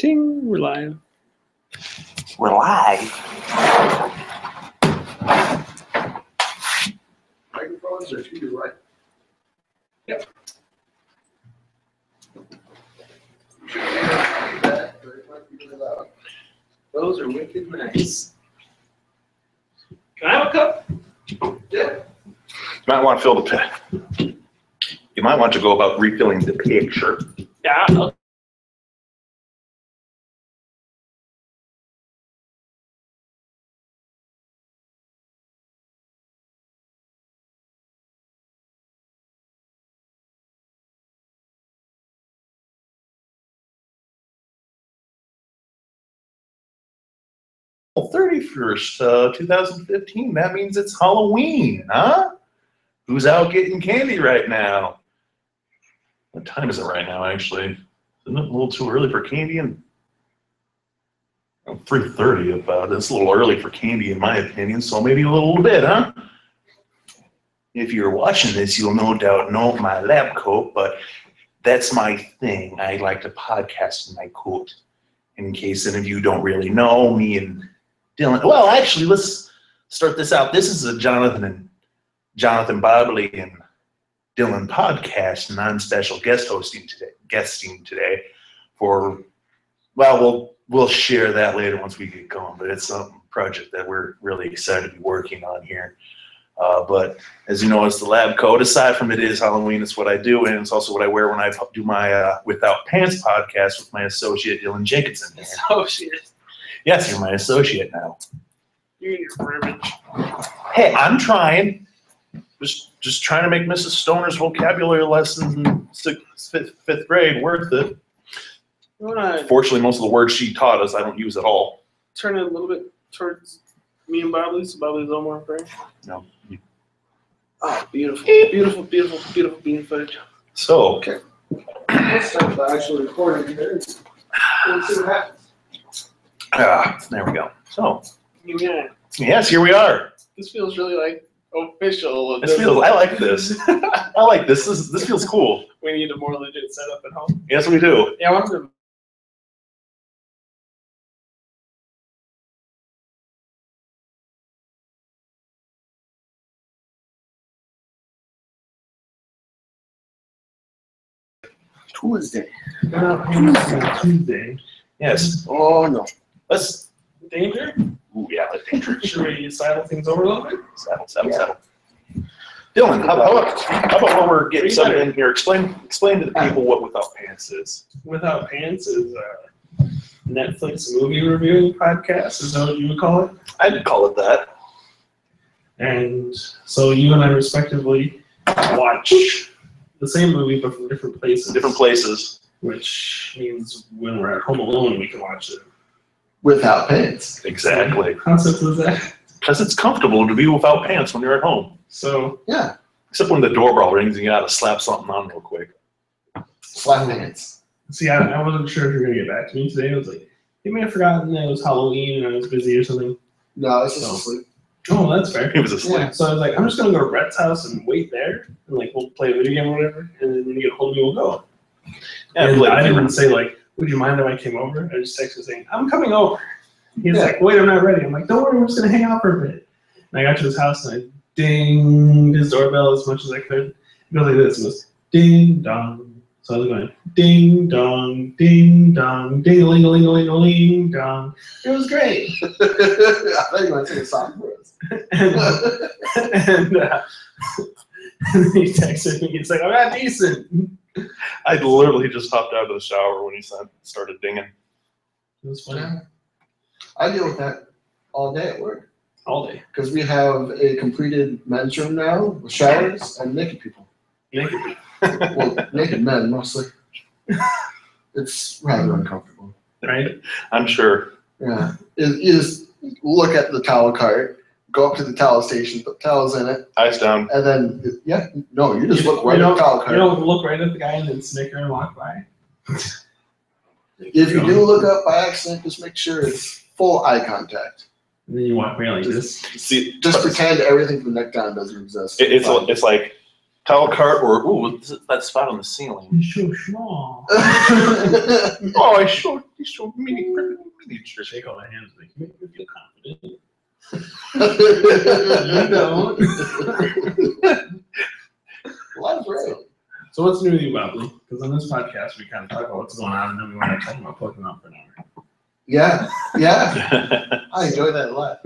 Ting, we're live. We're live. Microphones are to your right. Yep. Those are wicked nice. Can I have a cup? Yeah. You might want to fill the pit. You might want to go about refilling the picture. Yeah. I'll Well, 31st, 2015. That means it's Halloween, huh? Who's out getting candy right now? What time is it right now, actually? Isn't it a little too early for candy? And 3:30 about. It's a little early for candy, in my opinion, so maybe a little bit, huh? If you're watching this, you'll no doubt know my lab coat, but that's my thing. I like to podcast in my coat. In case any of you don't really know, me and Dylan. Well, actually, let's start this out. This is a Jonathan Bobley and Dylan podcast, and I'm special guesting today for, well, we'll share that later once we get going, but it's a project that we're really excited to be working on here. But as you know, it's the lab coat. Aside from it is Halloween, it's what I do, and it's also what I wear when I do my Without Pants podcast with my associate Dylan Jenkinson. Associate. Yes, you're my associate now. You need your verbiage. Hey, I'm trying. Just trying to make Mrs. Stoner's vocabulary lessons in fifth grade worth it. You want to Fortunately, most of the words she taught us I don't use at all. turn it a little bit towards me and Bobley, so Bobley's a little more frame? No. Oh, beautiful, beautiful, beautiful, beautiful bean footage. So, Okay. Let's start the actual recording here. Let's see what happens. there we go. So, Yeah, yes, here we are. this feels really like official. I like this. I like this. This feels cool. We need a more legit setup at home. Yes, we do. Yeah, I wanted to. Tuesday. Tuesday. Yes. Oh no. Let's. Danger? Ooh, yeah, let's danger. Should we saddle things over a little bit? Settle. Dylan, how about while we're getting something in here, explain to the people what Without Pants is. Without Pants is a Netflix movie reviewing podcast. Is that what you would call it? I'd call it that. And so you and I respectively watch the same movie but from different places. Different places. Which means when we're at home alone, we can watch it. Without pants. Exactly. How simple is that? Because it's comfortable to be without pants when you're at home. So Yeah. Except when the doorbell rings and you gotta slap something on real quick. Slap pants. see, I wasn't sure if you were gonna get back to me today. I was like, you may have forgotten that it was Halloween and I was busy or something. No, it's just So. asleep. Oh, that's fair. He was asleep. Yeah. So I was like, I'm just gonna go to Brett's house and wait there, and like we'll play a video game or whatever, and then when you get a hold of me, we'll go. Yeah, And play I the didn't game. say like, would you mind if I came over? I just texted saying, I'm coming over. He's Yeah. like, wait, I'm not ready. I'm like, don't worry, we're just gonna hang out for a bit. And I got to his house and I dinged his doorbell as much as I could. It goes like this. It goes ding dong. So I was going ding dong, ding dong, ding a ling a ling a ling a ling dong. It was great. I thought you were going to sing a song for us. and he texted me. He's like, I'm not decent. I literally just hopped out of the shower when he started dinging. It was funny. Yeah. I deal with that all day at work. All day. Because we have a completed men's room now with showers and naked people. Naked. Well, naked men mostly. It's rather uncomfortable. Right? I'm sure. Yeah. You just look at the towel cart, go up to the towel station, put towels in it, Eyes down. and then, you just look right You at don't- the towel You cart. don't look right at the guy and then snicker and walk by. If you do look up by accident, just make sure it's full eye contact. And then you walk by like this. See, Just pretend everything from the neck down doesn't exist. it's like towel cart or ooh, that spot on the ceiling. He's so small. Oh, it's so They showed me perfect miniatures. Shake all my hands, make me feel confident. You don't. Well, that's right. So what's new with you, Bobley? Because on this podcast, we kind of talk about what's going on, and then we want to talk about Pokemon for an hour. Yeah. I enjoy that a lot.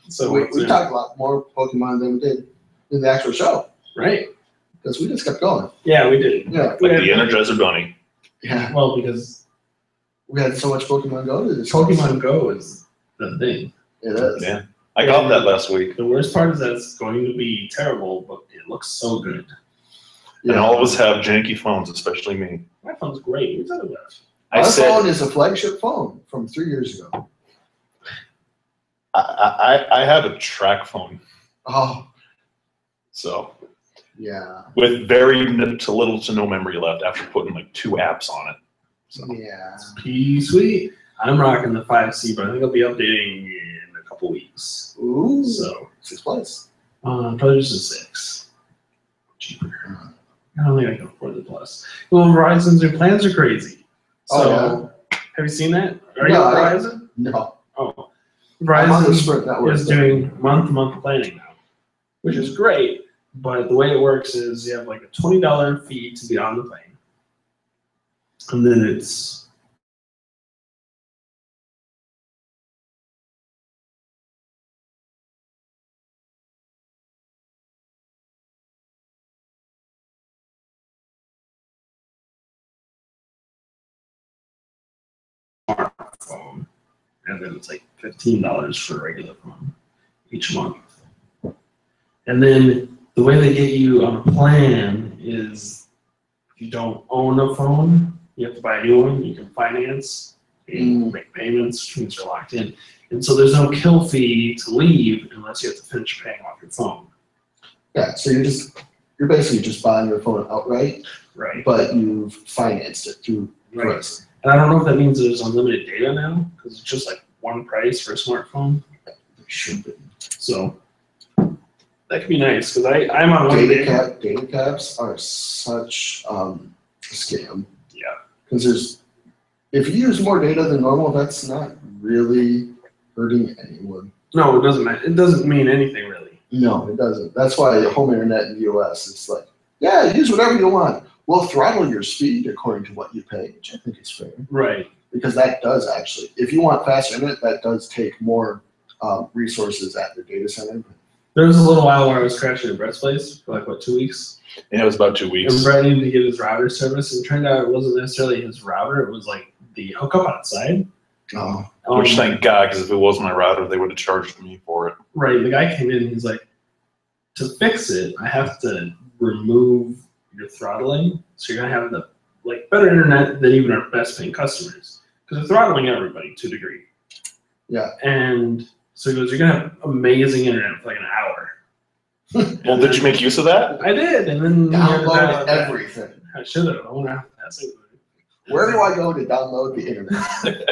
So we talked a lot more Pokemon than we did in the actual show. Right. Because we just kept going. Yeah, we did. Yeah. Like the Energizer Bunny. Yeah. Well, because We had so much Pokemon Go to this. Pokemon Go is the thing. It is. Yeah. I got that last week. The worst part is that it's going to be terrible, but it looks so good. And all of us have janky phones, especially me. My phone's great. What's that about? My phone is a flagship phone from 3 years ago. I have a track phone. Oh, So yeah. with very little to no memory left after putting like 2 apps on it. So. Yeah. Pretty sweet. I'm rocking the 5C, but I think I'll be updating in a couple weeks. Ooh. So 6 Plus. probably just a 6. Cheaper. I don't think I can afford the Plus. Well, Verizon's new plans are crazy. So have you seen that? Are you on Verizon? No. Oh, I'm on the Verizon Sprint network. is doing month-to-month planning now, which is great. But the way it works is you have like a $20 fee to be on the plane, and then it's smartphone, and then it's like $15 for a regular phone each month. And then the way they get you on a plan is if you don't own a phone, you have to buy a new one. You can finance and make payments, which means you're locked in. And so there's no kill fee to leave unless you have to finish paying off your phone. Yeah, so you're basically just buying your phone outright, Right. but you've financed it through Right. Verizon. And I don't know if that means there's unlimited data now, because it's just like one price for a smartphone. It should be. So that could be nice, because I'm on one Data caps are such a scam. Yeah. Because if you use more data than normal, that's not really hurting anyone. No, it doesn't matter. It doesn't mean anything really. No, it doesn't. That's why the home internet in the US is like, yeah, use whatever you want. We'll throttle your speed according to what you pay, which I think is fair. Right. Because that does actually, if you want faster internet, that does take more resources at the data center. There was a little while where I was crashing at Brett's place for like, 2 weeks? Yeah, it was about 2 And weeks. Brett needed to get his router service, and it turned out it wasn't necessarily his router, it was like the hookup outside. Oh, Which thank God, because if it was my router, they would have charged me for it. Right, the guy came in and he's like, to fix it, I have to remove your throttling, so you're gonna have the better internet than even our best paying customers. Because they're throttling everybody to a degree. yeah. And so he goes, you're gonna have amazing internet for like an hour. Well, did you make use of that? I did, and then Download everything. I should have. I wonder how fast it would. Where do I go to download the internet?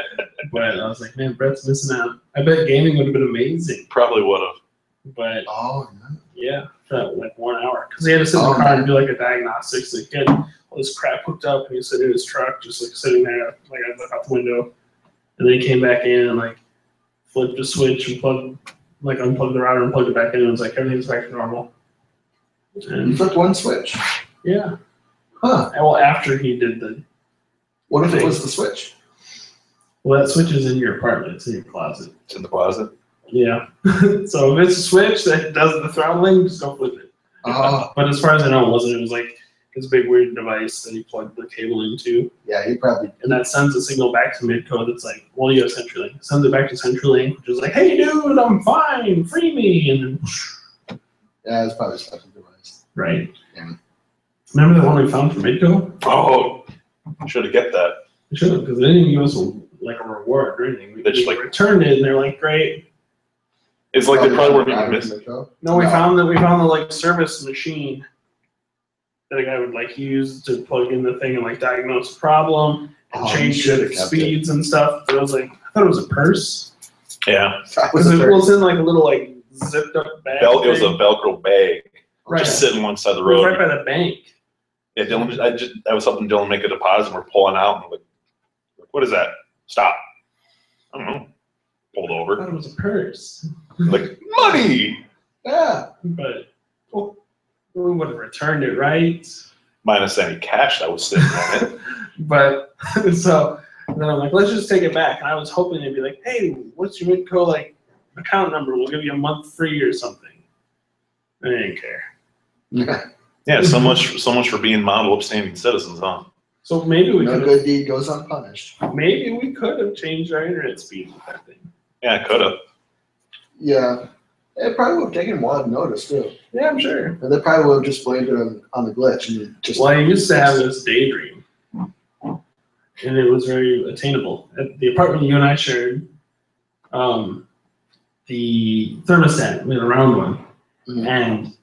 But I was like, man, Brett's missing out. I bet gaming would have been amazing. Probably would have. But Oh, yeah, for that, like 1 hour. Because he had to sit in the car and do like a diagnostics. Like, he had all this crap hooked up, and he was sitting in his truck, just like sitting there, like I look out the window. And then he came back in and like flipped a switch and unplugged the router and plugged it back in, and it was like everything's back to normal. you And flipped one switch. yeah. Huh. And well, after he did the, What if it was the switch? well, that switch is in your apartment. It's in your closet. It's in the closet. Yeah. So if it's a switch that does the throttling, just go flip it. Oh, But as far as I know, it wasn't. It was like this big weird device that he plugged the cable into, yeah, he probably. and that sends a signal back to Midco that's like, well, you have CenturyLink. It sends it back to CenturyLink, which is like, hey, dude, I'm fine, free me, and then Yeah, it's probably a special device. right. Yeah. Remember the one we found from Midco? Oh, should have get that. We should have, because they didn't give us a reward or anything. We They just, we like- returned it, and they're like, great. It's like they probably weren't even Router missing. control. No, we found the like service machine that a guy would like use to plug in the thing and like diagnose a problem and Oh, you change should have the kept speeds and stuff. But I was like, I thought it was a purse. Yeah. That was Because a it was in like a little like zipped up bag. It was a thing. Velcro bag. Right. Just sitting alongside the It was road. right by the bank. Yeah, Dylan, I was helping Dylan make a deposit. And we're pulling out, and we're like, What is that? Stop. I don't know. Pulled I over. thought it was a purse. Like, money! Yeah. But we would have returned it, right? Minus any cash that was sitting on it. But so then I'm like, let's just take it back. And I was hoping they'd be like, hey, what's your Midco like account number? We'll give you a month free or something. I didn't care. Yeah. Yeah, so much for being model upstanding citizens, huh? So maybe we No could good deed goes unpunished. maybe we could have changed our internet speed with that thing. Yeah, I could have. Yeah. It probably would have taken more to notice too. Yeah, I'm sure. And they probably would have just blamed it on the glitch and just. Well, I used to have this daydream, and it was very attainable. At the apartment you and I shared, the thermostat, we had a round one, Mhm. and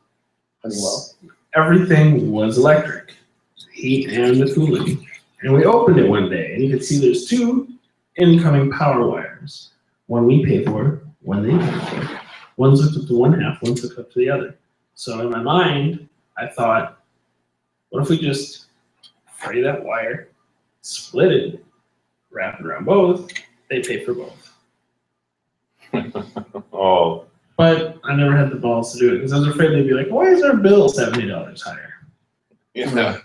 Honeywell. everything was electric, heat and the cooling. And we opened it one day, and you could see there's two incoming power wires. One we pay for, one they pay for. One's hooked up to one half, one's hooked up to the other. So in my mind, I thought, what if we just fray that wire, split it, wrap it around both, they pay for both. Oh, But I never had the balls to do it because I was afraid they'd be like, why is our bill $70 higher? yeah.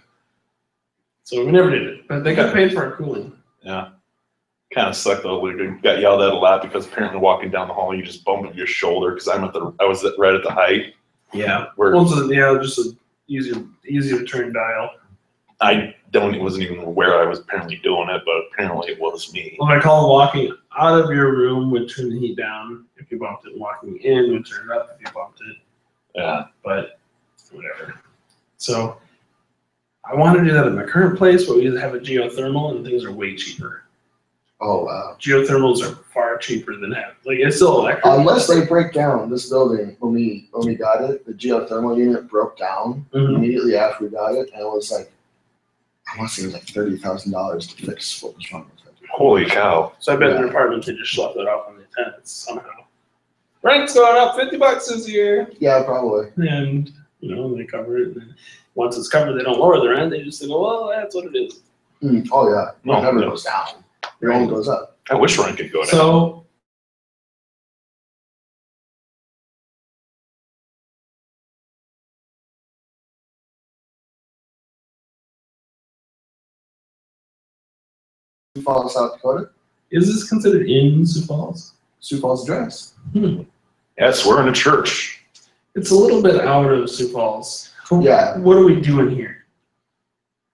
So we never did it, but they got paid for our cooling. Yeah. Kind of sucked though. We got yelled at a lot because apparently walking down the hall, you just bumped your shoulder because I was right at the height. Yeah. Where Well, so, yeah, just an easier to turn dial. wasn't even aware I was apparently doing it, but apparently it was me. Well, I call walking out of your room would turn the heat down if you bumped it. Walking in would turn it up if you bumped it. Yeah. But whatever. So I want to do that at my current place, but we have a geothermal and things are way cheaper. Oh wow. Geothermals are far cheaper than that. Like it's still electric. Unless they break down this building when we got it, the geothermal unit broke down immediately after we got it, and it was like I want to say it was like $30,000 to fix what was wrong with it. Holy cow. So I bet in apartments they just slough that off on the tenants somehow. Rent's going up $50 this year. Yeah, probably. And they cover it. And once it's covered, they don't lower the rent. They just go, well, that's what it is. Oh yeah. No, It never no. goes down. It only goes up. I wish rent could go down. So Sioux Falls, South Dakota. is this considered in Sioux Falls? Sioux Falls address. Yes, we're in a church. It's a little bit out of Sioux Falls. Yeah. What are we doing here?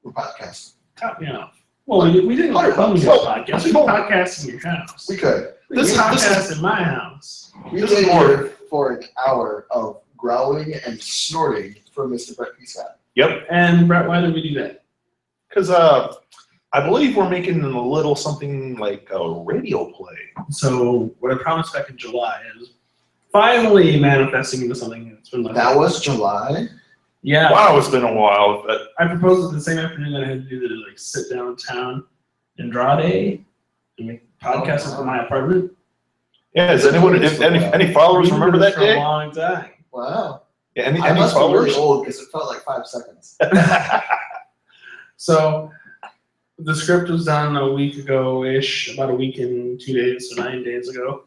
We're podcasting. Top me off. Well, we didn't come to your podcast. We podcast in your house. We could. We This podcast in my house. We This is did more- here for an hour of growling and snorting from Mr. Brett Peacock. Yep. And Brett, why did we do that? Because I believe we're making a little something like a radio play. So what I promised back in July is finally manifesting into something that's been like That was July. yeah. Wow, it's been a while. But I proposed it the same afternoon that I had to do the like sit downtown and draw day and make podcasts from my apartment. yeah, does anyone, if any followers We remember did this that for a day? long time. Wow. Yeah, any I must be really followers? old because it felt like 5 seconds. So the script was done a week ago-ish, about a week and 2 days, so 9 days ago.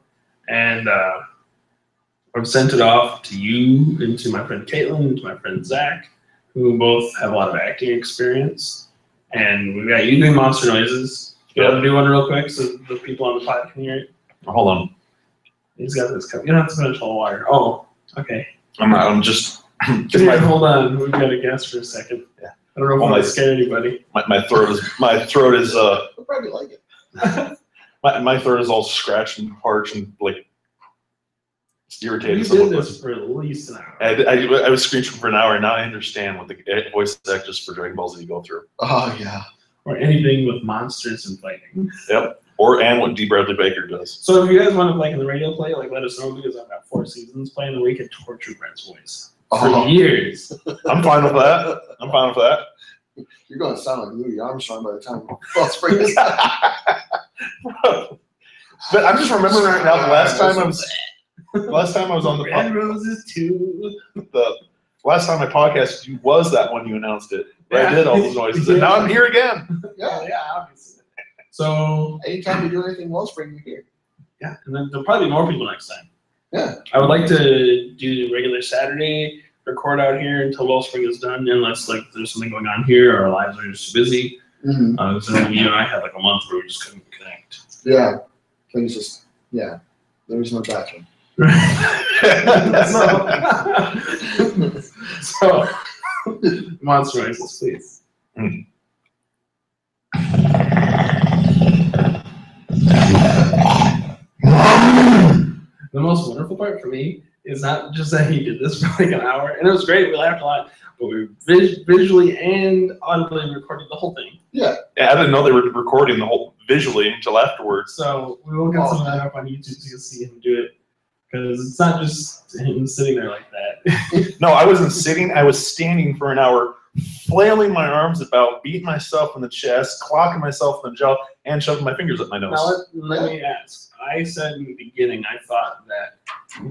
And I've sent it off to you and to my friend Caitlin and to my friend Zach, who both have a lot of acting experience. And we've got you doing monster noises. You want to do one real quick so the people on the pod can hear it? Hold on. He's got this cup. You don't have to finish all the water. Oh, okay. I'm just, Yeah, hold on. We've got to guess for a second. Yeah. I don't know if Well, I my- scare anybody. my throat is They'll probably like it. my throat is all scratched and parched and like it's We irritated. did this for at least an hour. I was screeching for an hour, and now I understand what the voice actors for Dragon Ball Z go through. Oh yeah. Or anything with monsters and fighting. Yep. And what D. Bradley Baker does. So if you guys want to in the radio play, let us know because I've got 4 seasons playing and we could torture Brett's voice for Oh. years. I'm fine with that. I'm fine with that. You're going to sound like Louis Armstrong by the time Wellspring is But I'm just remembering right now. The last time I was on Red Roses too. the last time I podcasted was that when you announced it. Where I Yeah. did all those noises, and now I'm here again. Yeah. Yeah, obviously. So anytime we do anything Wellspring, you're here. yeah, and then there'll probably be more people next time. Yeah. I would like to do regular Saturday, record out here until Wellspring is done, unless like there's something going on here or our lives are just busy. Mm-hmm. So you and I had like a month where we just couldn't connect. Yeah. Things just, yeah. There was no bathroom. so monster noises, please. The most wonderful part for me is not just that he did this for like an hour, and it was great, we laughed a lot, but we visually and audibly recorded the whole thing. Yeah. Yeah, I didn't know they were recording the whole visually until afterwards. So we will get some of that up on YouTube so you can see him do it. Because it's not just him sitting there like that. No, I wasn't sitting, I was standing for an hour, flailing my arms about, beating myself in the chest, clocking myself in the jaw, and shoving my fingers up my nose. Now let me ask. I said in the beginning, I thought that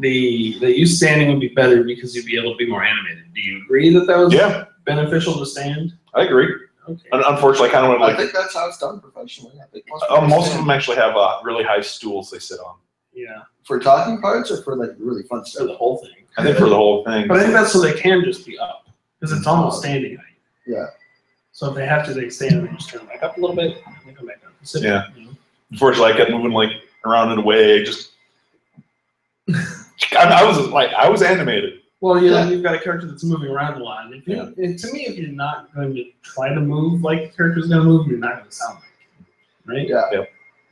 you standing would be better because you'd be able to be more animated. Do you agree that was beneficial to stand? I agree. Okay. Unfortunately, I kind of went like. I think that's how it's done professionally. I think most of them actually have really high stools they sit on. Yeah. For talking parts or for like really fun For stuff? the whole thing. I think for the whole thing. But I think that's so they can just be up because it's almost standing height. Yeah. So if they have to, they stand and they just turn back up a little bit and they come back down. Sit Yeah. down, you know? Unfortunately, I kept moving like around and away. Just I was animated. Well, you've got a character that's moving around a lot. And to me, if you're not going to try to move like the character's going to move, you're not going to sound like him, right?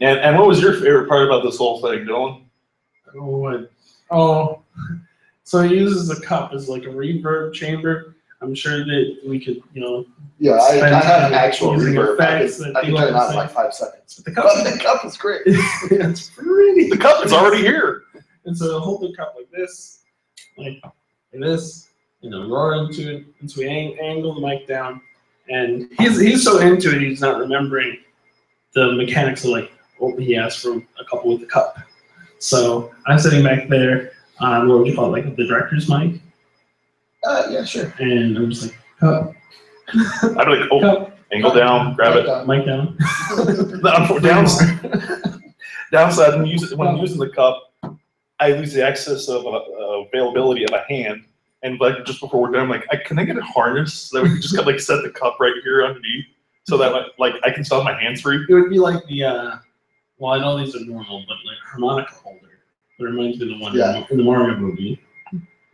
Yeah. And what was your favorite part about this whole thing, Dylan? Oh, so he uses the cup as like a reverb chamber. I'm sure that we could, Yeah, I have actual using reverb. effects I can turn it on in like 5 seconds. The The cup is great. it's pretty. The cup is already here. And so he'll hold the cup like this, like this, roar into it. And so we angle the mic down. And he's so into it, he's not remembering the mechanics of like, he asked for a couple with the cup. So I'm sitting back there on what would you call it, like the director's mic. Yeah, sure. And I'm just like, cup. I'd be like, Cup. angle down, grab it. Mic down. Downside, when using the cup, I lose the access of availability of a hand. And like just before we're done, I'm like, can I get a harness so that we can just kind of like set the cup right here underneath so that like I can still have my hands free? It would be like the well, I know these are normal, but like harmonica holder. It reminds me of the one in the Mario movie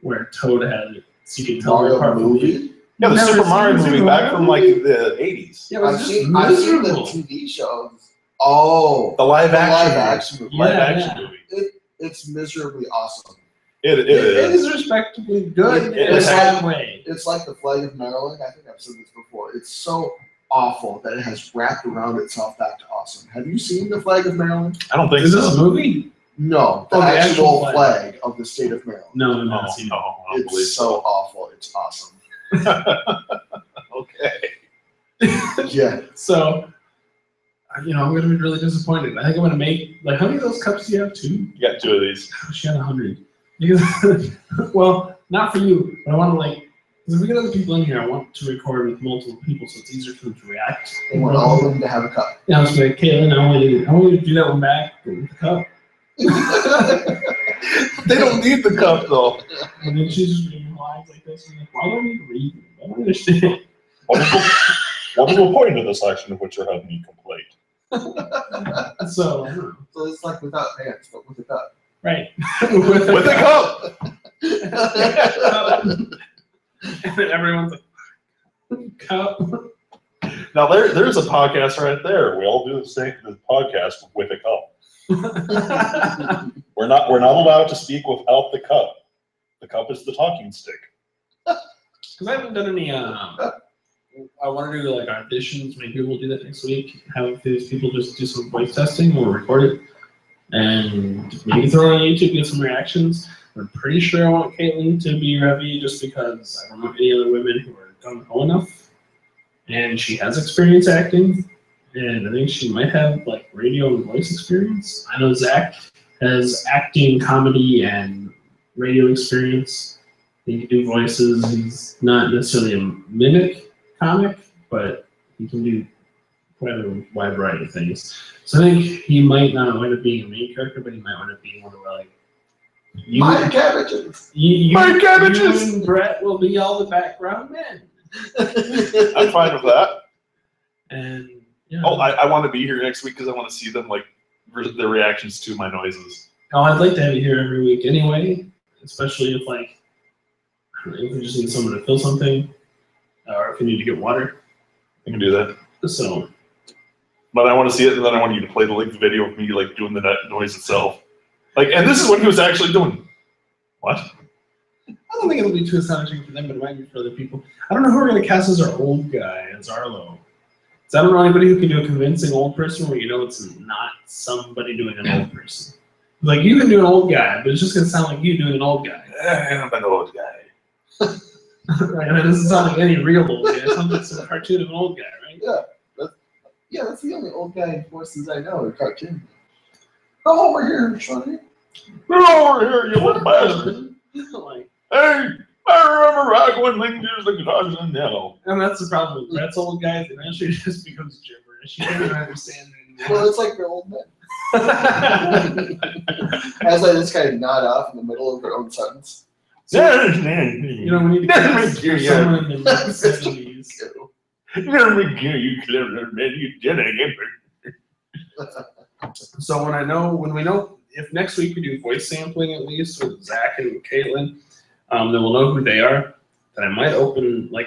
where Toad had it, so you can tell Mario apart from movie? Yeah, the Never Super seen Mario the movie Super back Mario from like movie? the 80s. Yeah, it was I've just seen the miserable. TV shows. Oh, The live action movie. live Yeah, action yeah. movie. It's miserably awesome. It It is. is respectably good It in a is. bad way. It's like the flag of Maryland. I think I've said this before. It's so awful that it has wrapped around itself back to awesome. Have you seen the flag of Maryland? I don't think Is so. this a movie? No, the Oh, the actual actual flag of the state of Maryland. No, I've No, not seen it. I don't believe It's so awful. It's awesome. Okay. Yeah. So, I'm going to be really disappointed. I think I'm going to make, like, how many of those cups do you have? 2? You got 2 of these. I wish you had 100. Because, well, not for you, but I want to, like, because if we get other people in here, I want to record with multiple people so it's easier for them to react. I want all of them to have a cup. Yeah, I was like, Caitlin, I want you to do that one back with the cup. They don't need the cup though. And then she's just reading lines like this. And I'm like, why don't we read them? I don't understand. What was the point of this section of which you're having me complaint? So, I don't know. So it's like without pants, but with a cup. Right. With a cup! And then everyone's like, cup. Now there's a podcast right there. We all do the podcast with a cup. We're not allowed to speak without the cup. The cup is the talking stick. Because I haven't done any, I want to do like auditions. Maybe we'll do that next week. Have these people just do some voice testing. We'll record it. And maybe throw it on YouTube, get some reactions. I'm pretty sure I want Caitlin to be Revy just because I don't know any other women who are don't know enough. And she has experience acting. And I think she might have like radio and voice experience. I know Zach has acting, comedy, and radio experience. He can do voices. He's not necessarily a mimic comic, but he can do quite a wide variety of things. So I think he might not wind up being a main character, but he might wind up being one of our like. My cabbages. My cabbages! You and Brett will be all the background men. I'm fine with that. And yeah. Oh, I want to be here next week because I want to see them like their reactions to my noises. Oh, I'd like to have you here every week anyway, especially if like I don't know, if we just need someone to fill something, or if we need to get water. I can do that. So, but I want to see it, and then I want you to play the video of me like doing the noise itself. Like, and this is what he was actually doing. What? I don't think it'll be too astonishing for them, but it might be for other people. I don't know who we're gonna cast as our old guy, as Arlo. So I don't know anybody who can do a convincing old person where you know it's not somebody doing an old person. Like you can do an old guy, but it's just gonna sound like you doing an old guy. I'm an old guy. Right? And it doesn't sound like any real old guy. It sounds like some cartoon of an old guy, right? Yeah, that's the only old guy voices I know. A cartoon. Come over here, Sonny. Get over here, you little bastard. Like, hey, I remember back when things used to cause a no. and that's the problem with Brett's old guys. Eventually, it just becomes gibberish. You don't even understand it Well, anymore. it's like the old men. As I just kind of nod off in the middle of their own sentence. You know, when you cast for someone in the mid-70s. Never care, you clever man, you did it. So when we know if next week we do voice sampling at least with Zach and Caitlin, then we'll know who they are. Then I might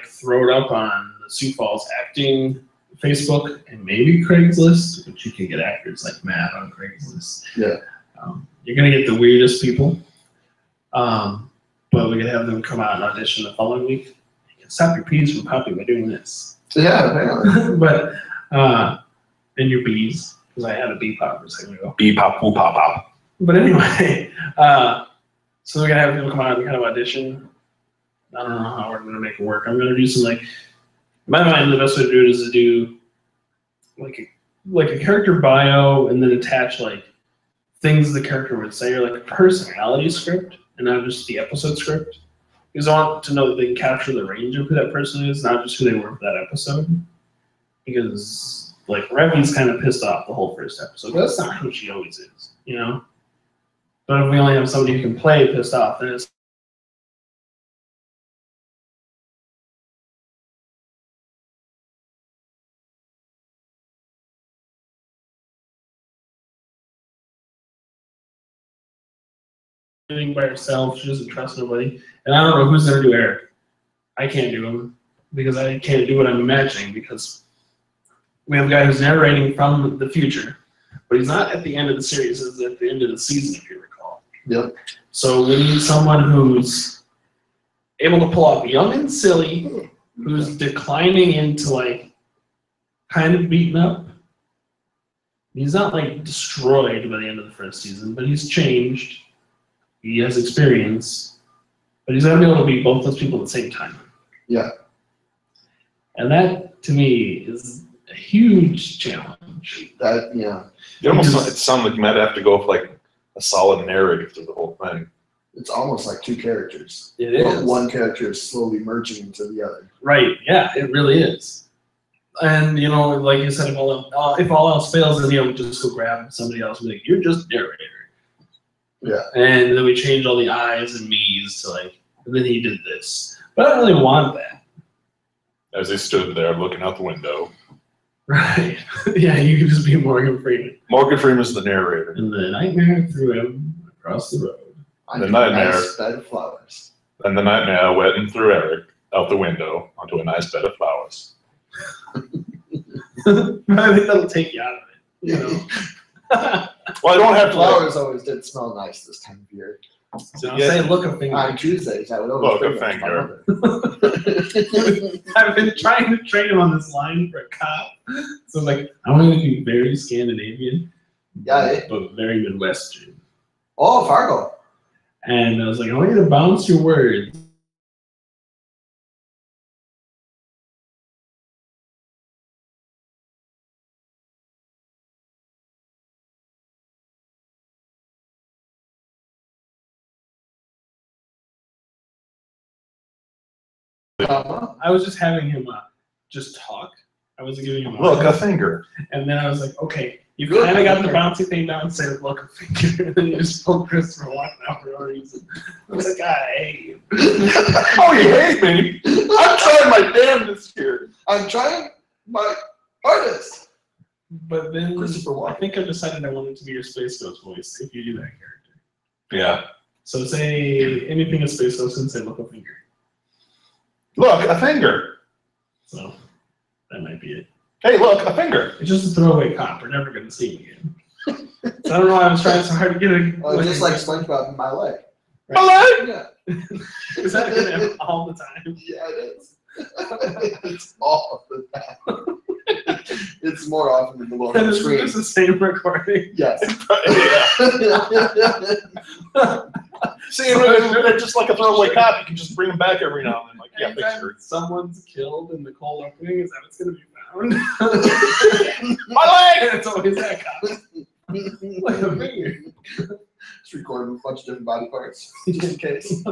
throw it up on the Sioux Falls acting Facebook and maybe Craigslist, but you can get actors like Matt on Craigslist. Yeah. You're gonna get the weirdest people, but we could have them come out and audition the following week. You can stop your peas from popping by doing this. Yeah, apparently. But and your bees, because I had a bee pop a second ago. Bee pop, woo pop pop. But anyway, so we're gonna have people come out and kind of audition. I don't know how we're gonna make it work. I'm gonna do some in my mind, the best way to do it is to do like a character bio and then attach like things the character would say, or like a personality script and not just the episode script. Because I want to know that they can capture the range of who that person is, not just who they were for that episode. Because like Revy's kind of pissed off the whole first episode. But that's not who she always is, you know? But if we only have somebody who can play pissed off, then it's living by herself. She doesn't trust nobody. And I don't know who's going to do Eric. I can't do him because I can't do what I'm imagining because we have a guy who's narrating from the future, but he's not at the end of the series. He's at the end of the season, if you recall. Yep. So we need someone who's able to pull off young and silly, who's declining into like kind of beaten up. He's not like destroyed by the end of the first season, but he's changed. He has experience, but he's going to be able to beat both those people at the same time. Yeah. And that, to me, is a huge challenge. That, yeah. It sounds like you might have to go with like a solid narrative through the whole thing. It's almost like two characters. It is. One character is slowly merging into the other. Right, yeah, it really is. And, you know, like you said, if all else fails, then, you know, we just go grab somebody else and be like, you're just narrator. Yeah. And then we change all the I's and me's to like, and then he did this. But I don't really want that. As they stood there looking out the window. Right. Yeah, you could just be Morgan Freeman. Morgan Freeman's the narrator. And the nightmare threw him across the road. The nightmare. Nice bed of flowers. And the nightmare went and threw Eric out the window onto a nice bed of flowers. I think that'll take you out of it, you know. Well, I don't have to. Flowers always did smell nice this time of year. So I'll say look a finger. On Tuesdays, I would always Look a bring finger. I've been trying to train him on this line for a cop. So like, I want him to be very Scandinavian, Yeah. but very Midwestern. Oh, Fargo. And I was like, I want you to bounce your words. I was just having him just talk, I wasn't giving him a Look, a hug. finger. And then I was like, okay, you Good. kind of got the bouncy thing down and said, look, a finger. And then you just told Christopher walking out for no reason. I was like, I hate you. Oh, you hate me? I'm trying my damnedest here. I'm trying my hardest. But then Christopher I think I decided I wanted to be your Space Ghost voice if you do that character. Yeah. So say anything a Space Ghost and say, look, a finger. Look, a finger. So that might be it. Hey, look, a finger. It's just a throwaway cop. We're never going to see him again. So I don't know why I was trying so hard to get a. Oh, just like SpongeBob in my leg. My leg. Yeah. Is that him all the time? Yeah, it is. It's all the time. It's more often than the look on the It's screen. the same recording. Yes. See, they're just like a throwaway cop. You can just bring them back every now and then. Like, yeah, Anytime picture. someone's killed in the cold opening, is that what's going to be found? My leg. And it's always that cop. Like a finger. Just recording a bunch of different body parts, just in case.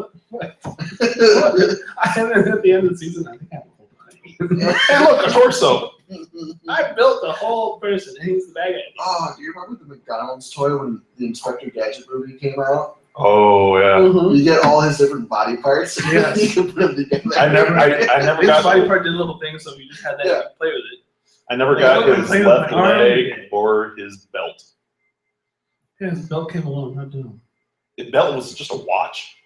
I had it at the end of the season. I think I have a whole body. Hey, look, a torso. I built the whole person, and he's the bad guy. Oh, do you remember the McDonald's toy when the Inspector Gadget movie came out? Oh yeah. Mm-hmm. You get all his different body parts. Yes. You can put them together. I never His got. body part did little things, so you just had that Yeah. to play with it. I never Like, got look, I'm his playing with left my arm. leg or his belt. Yeah, his belt came along. How dumb. His belt was just a watch.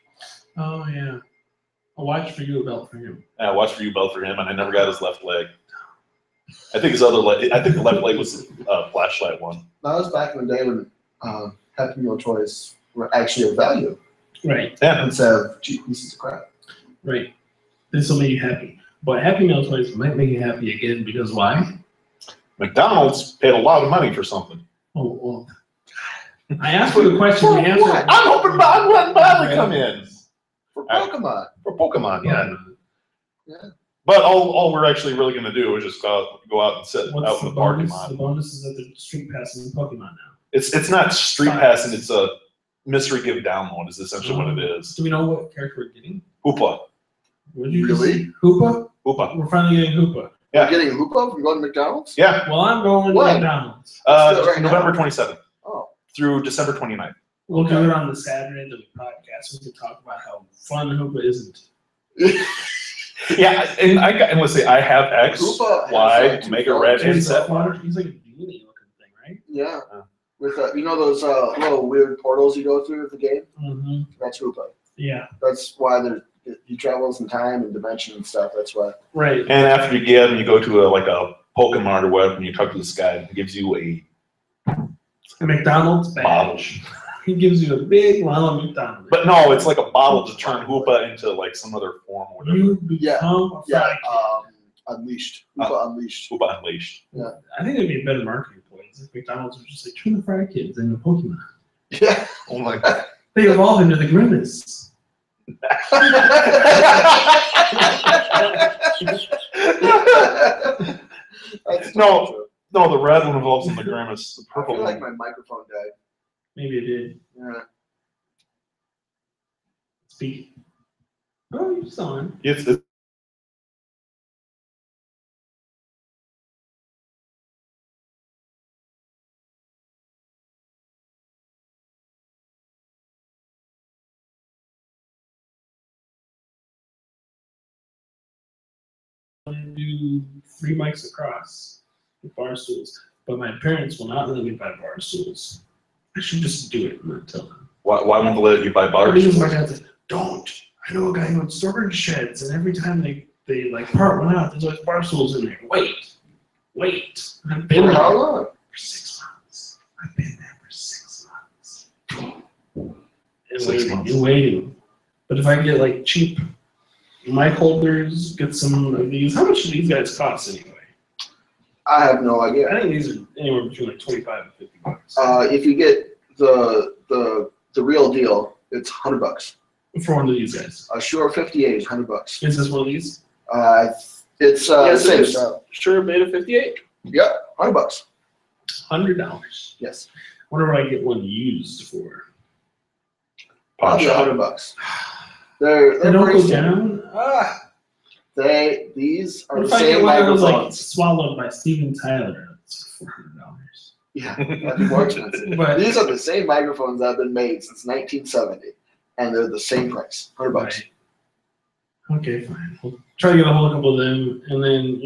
Oh yeah, a watch for you, a belt for him. Yeah, a watch for you, belt for him, and I never got his left leg. I think his other leg. I think the left leg was the flashlight one. That was back in the day when Happy Meal toys were actually of value Right, Yeah. instead of cheap pieces of crap. right. This will make you happy, but Happy Meal toys might make you happy again because why? McDonald's paid a lot of money for something. Oh well. I asked for the question. For The answer. what? I'm hoping I'm letting Bradley come in For Pokemon. for Pokemon. Yeah. Yeah. But all we're actually really going to do is just go out and sit What's out in the the parking bonus? lot. The bonus is that they're street passing Pokemon now. It's not street passing. It's a mystery give download. Is essentially what it is. Do we know what character we're getting? Hoopa. What did you Really? say? Hoopa? Hoopa. We're finally getting Hoopa. Yeah. You're getting a Hoopa from going to McDonald's? Yeah. Well, I'm going What? to McDonald's. Still right now? November 27th Oh. through December 29th. We'll do it on the Saturday of the podcast. We can talk about how fun Hoopa isn't. Yeah, and let's say I have X, Hoopa has, Y, two Mega phones. Red, and He's like Sapphire. he's like a genie looking thing, right? Yeah. Oh. With you know those little weird portals you go through with the game? Mm-hmm. That's Hoopa. Yeah. That's why he travels in time and dimension and stuff. That's why. Right. And after you get them, you go to a Pokemon or whatever, and you talk to this guy, and he gives you a A McDonald's bottle. badge. He gives you a big long McDonald's. But no, it's like a bottle to turn Hoopa into like some other form or whatever. You become a Yeah. fry kid. Unleashed. Hoopa Unleashed. Hoopa Unleashed. I think it'd be a better marketing point if McDonald's was just like turn the fry kids into Pokemon. Yeah. Oh my god. They evolve into the Grimace. That's No, the red one evolves in the Grimace. The I purple feel like one. my microphone died. Maybe it did. Yeah. Speak. Oh, you're still on. It's Do 3 mics across with bar stools, but my parents will not let me buy bar stools. I should just do it and not tell them. why won't they let you buy bars? Because my dad said, don't. I know a guy who owns storage sheds, and every time they like part one out, there's always bar stools in there. Wait. I've been For there how long? for 6 months. I've been there for 6 months. And 6 waiting, months. and waiting. But if I get like cheap mic holders, get some of these. How much do these guys cost anyway? I have no idea. I think these are anywhere between like 25 and 50 bucks. If you get the real deal, it's $100. For one of these guys. Sure 58 is $100. Is this one of these? It's Yes, it same is. style. Sure, Beta 58. Yep, $100. $100. Yes. Wonder what I get one used for. Pawn Probably shop. $100. They're They don't pretty go cheap. down. These are What the if I get same one that was like microphones. swallowed by Steven Tyler? It's $400. Yeah, that'd be more expensive. But These are the same microphones that have been made since 1970, and they're the same price, $100. right. Okay, fine. We'll try to get a hold of a couple of them, and then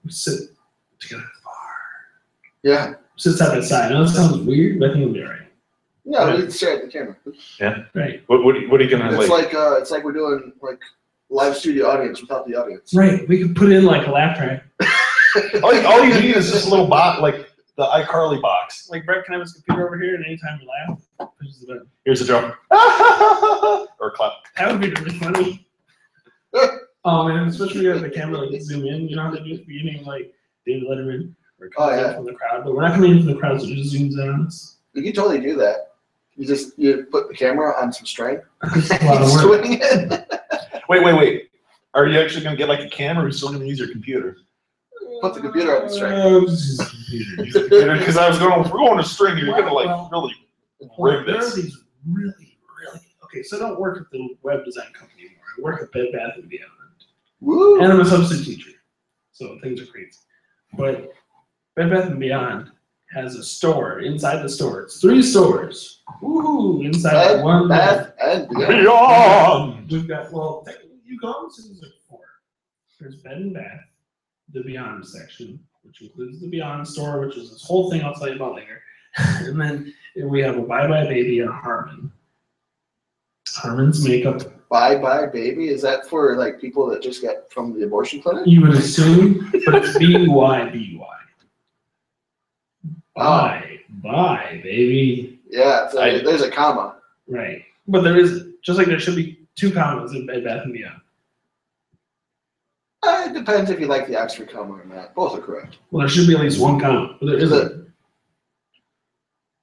we sit together at the bar. Yeah. Sit side by side. I know that sounds weird, but I think it'll be alright. Yeah, we can stare at the camera. Right. What are you gonna It's like we're doing like live studio audience without the audience. Right. We could put in like a laugh track. all you need is this little box, like the iCarly box. Like Brett can have his computer over here, and anytime you laugh, pushes the button. Here's a drum. Or clap. That would be really funny. Oh man, especially if the camera like zoom in. You know how they do at the beginning, like David Letterman, where it comes in from the crowd, but we're not coming in from the crowd, so it just zooms in on us. You can totally do that. You put the camera on some string. It's a lot of work. Swing it. Wait. Are you actually gonna get like a camera, or are you still gonna use your computer? Put the computer on the string. Just use the computer. Because I was going, if we're going to string, you're gonna like really rig There are this. these really okay. So I don't work at the web design company anymore. I work at Bed Bath & Beyond, Woo! and I'm a substitute teacher, so things are crazy. But Bed Bath & Beyond has a store inside the store. It's 3 stores. Woohoo! Inside Bed, one. Bath, and Beyond. Beyond. We've got technically you can almost say there's 4. There's Bed and Bath, the Beyond section, which includes the Beyond store, which is this whole thing I'll tell you about later. And then we have a Bye Bye Baby and Harmon. Harmon's makeup. Bye Bye Baby? Is that for like people that just got from the abortion clinic? You would assume, but it's B-Y-B-Y. Bye, baby. Yeah, so there's a comma. Right. But there is, just like there should be 2 commas in Bed Bath & Beyond. It depends if you like the Oxford comma or not. Both are correct. Well, there should be at least 1 comma. But there isn't.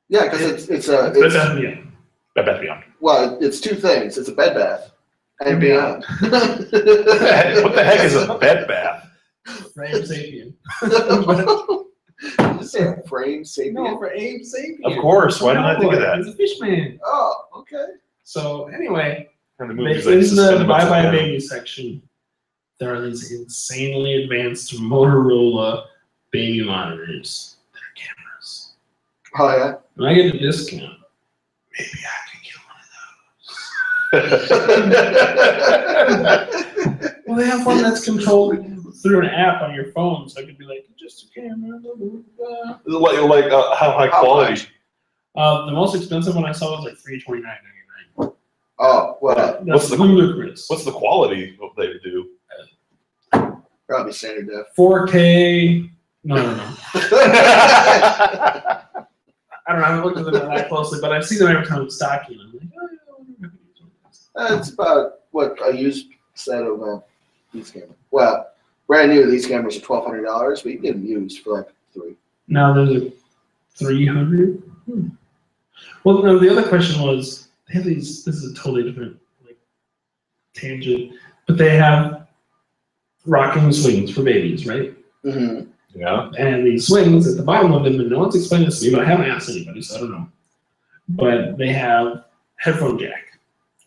Yeah, because it's Bed Bath & Beyond. Bed Bath Beyond. well, it's 2 things. It's a bed bath and beyond. What the heck is a bed bath? For Abe Sapien. Did you say a frame sapien? No, for Abe Sapien. Of course. Why didn't I think of that? He's a fish man. Oh, okay. So anyway, In the in movies, they just the spin them Bye upside Bye down. Baby section, there are these insanely advanced Motorola baby monitors. They're cameras. Oh, yeah. When I get a discount, maybe I can get one of those. Well, they have one that's controlled through an app on your phone, so I could be like, just a camera. Blah, blah, blah. Like how high quality? The most expensive one I saw was like $329.99. Oh, well, That's ludicrous. What's the quality of they do? probably standard def. 4K. No. I don't know. I haven't looked at them that closely, but I see them every time it's stocking. I'm like, oh, yeah, I wonder if I could use one of those. It's about what a used set of these cameras. Well, brand new, these cameras are $1,200, but you can get them used for like $300. Now there's a 300. Well, no. The other question was they have these. This is a totally different tangent, but they have rocking swings for babies, right? Mm-hmm. Yeah. And these swings at the bottom of them, and no one's explained this to me, but I haven't asked anybody, so I don't know. But they have headphone jack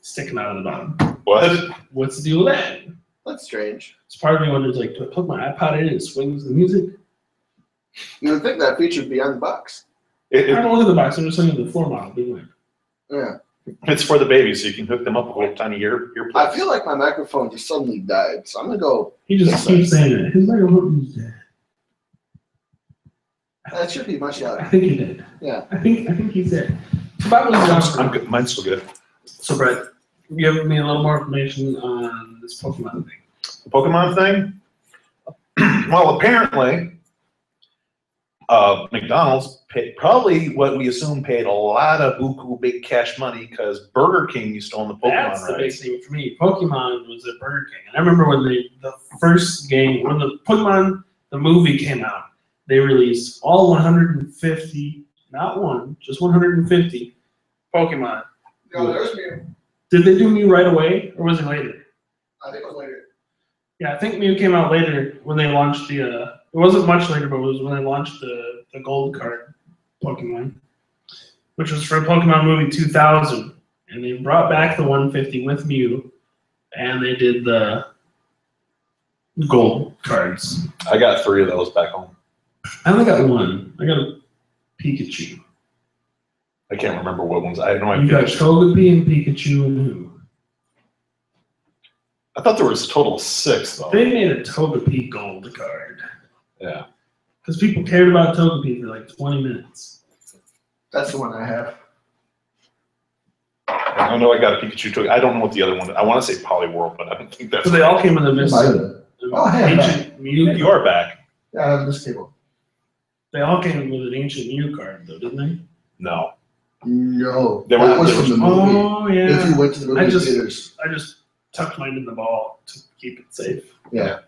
sticking out of the bottom. What? What's the deal with that? That's strange. It's part of me wonders, like, do I plug my iPod in and it swings the music? You would think that feature would be on the box. I don't look at the box. I'm just looking at the floor model. Being like, Yeah. It's for the baby, so you can hook them up with little tiny earplugs. I feel like my microphone just suddenly died, so I'm going to go. he just keeps saying it. His microphone is dead. That should be much I louder. think he did. Yeah. I think he's dead. So that was I'm good. Mine's still good. So Brett, give me a little more information on this Pokemon thing. The Pokemon thing? Well, apparently, McDonald's paid, probably what we assume paid a lot of buku big cash money because Burger King used to own the That's Pokemon the big rights. thing for me. Pokemon was at Burger King. And I remember when the first game, when the Pokemon, the movie came out, they released all 150, not one, just 150 Pokemon. No, there's Mew. Did they do Mew right away, or was it later? I think it was later. Yeah, I think Mew came out later when they launched the, it wasn't much later, but it was when they launched the gold card Pokemon, which was for Pokemon movie 2000. And they brought back the 150 with Mew, and they did the gold cards. I got 3 of those back home. I only got one. I got a Pikachu. I can't remember what ones. I had no You got idea. Togepi and Pikachu and who? I thought there was a total of 6 though. They made a Togepi gold card. Yeah. Because people cared about Togepi for like 20 minutes. That's the one I have. I know I got a Pikachu Togepi. I don't know what the other one. I want to say Poliwhirl, but I don't think that's. So they all came in the midst Might have of been. Oh, hey, I'm ancient Mew. You are back. Yeah, I have this cable. They all came with an ancient Mew card, though, didn't they? No. No, They were- that was they were- from the movie. Oh If yeah. you went to the movie theaters. I just tucked mine in the ball to keep it safe. Yeah.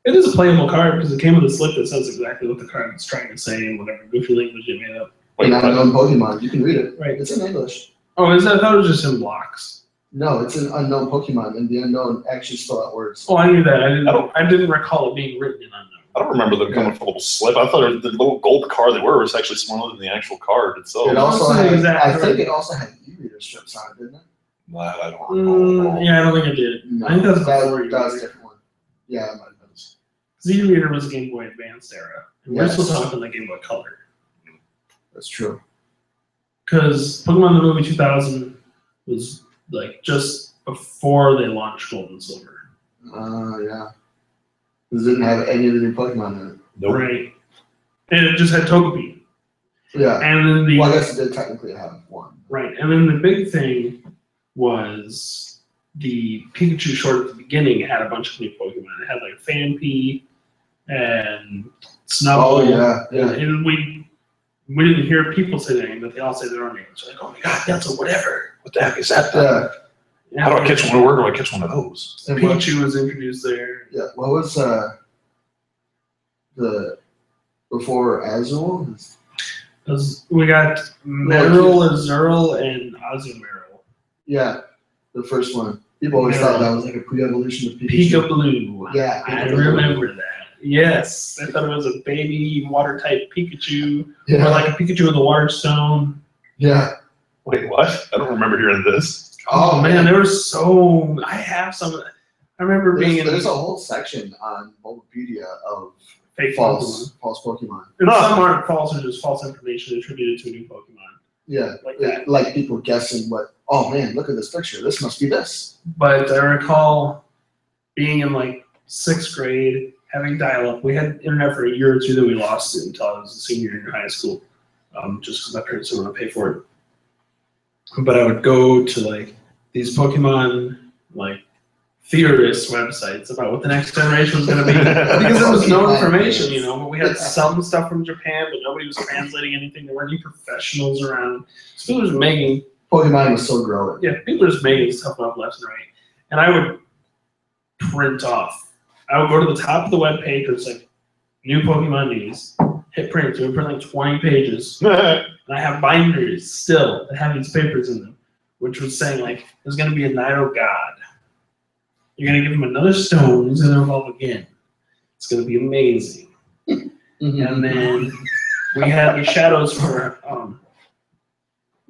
It is a playable card because it came with a slip that says exactly what the card is trying to say in whatever goofy language it made up. Wait, An what? unknown Pokemon. You can read it. Right. It's in English. Oh, is that? I thought it was just in blocks. No, it's an unknown Pokemon, and the unknown actually spell out words. Oh, I knew that. I I didn't recall it being written in unknown. I don't remember them coming with a little slip. I thought the little gold card they were was actually smaller than the actual card itself. It also That's had, exactly I think right. it also had e-reader strips on it, didn't it? That I don't recall. Yeah, I don't think I did. No, I think that's that, before you. that was a different one. Yeah, it might have been. Z-Reader was a Game Boy Advanced era. And we're still Yes. talking like Game Boy Color. That's true. Because Pokemon the movie 2000 was like just before they launched Gold and Silver. Yeah. It didn't have any of the new Pokemon in it. Nope. Right. And it just had Togepi. Yeah. And then the Well, I guess it did technically have one. right. And then the big thing was the Pikachu short at the beginning had a bunch of new Pokemon. It had like Phanpy and Snubbull. Oh, yeah. Yeah. And we didn't hear people say their name, but they all say their own names. So like, oh my god, that's a whatever. What the heck is that? Yeah. How do I catch one? Where do I catch one of those? And what, Pikachu was introduced there. yeah. What was the before Azul? We got Meryl, Azurill, and Azumarill. Yeah, the first one. People always thought that was like a pre-evolution of Pikachu. Pika Blue. Yeah, I Pika remember that. Yes, I thought it was a baby water type Pikachu, Yeah. or like a Pikachu with a water stone. Yeah. Wait, what? I don't remember hearing this. Oh man, there was so. I have some. I remember being in There's a whole section on Bulbapedia of fake false Pokemon. And some aren't false, or just false information attributed to a new Pokemon. Yeah, Like that. like people guessing what. Oh man, look at this picture. This must be this. But I recall being in like 6th grade, having dial-up. We had internet for a year or two, then we lost it until I was a senior in high school, just because my parents didn't want to pay for it. But I would go to like these Pokemon like theorist websites about what the next generation was going to be, because there was no information, you know. But we had some stuff from Japan, but nobody was translating anything. There weren't any professionals around. So people were just making. Pokemon was still growing. Yeah, people are just making stuff up left and right. And I would print off. I would go to the top of the web page where it's like new Pokemon news, hit print. So we print like 20 pages. And I have binders still that have these papers in them, which was saying like there's gonna be a Nido God. You're gonna give him another stone, he's gonna evolve again. It's gonna be amazing. And then we had the shadows for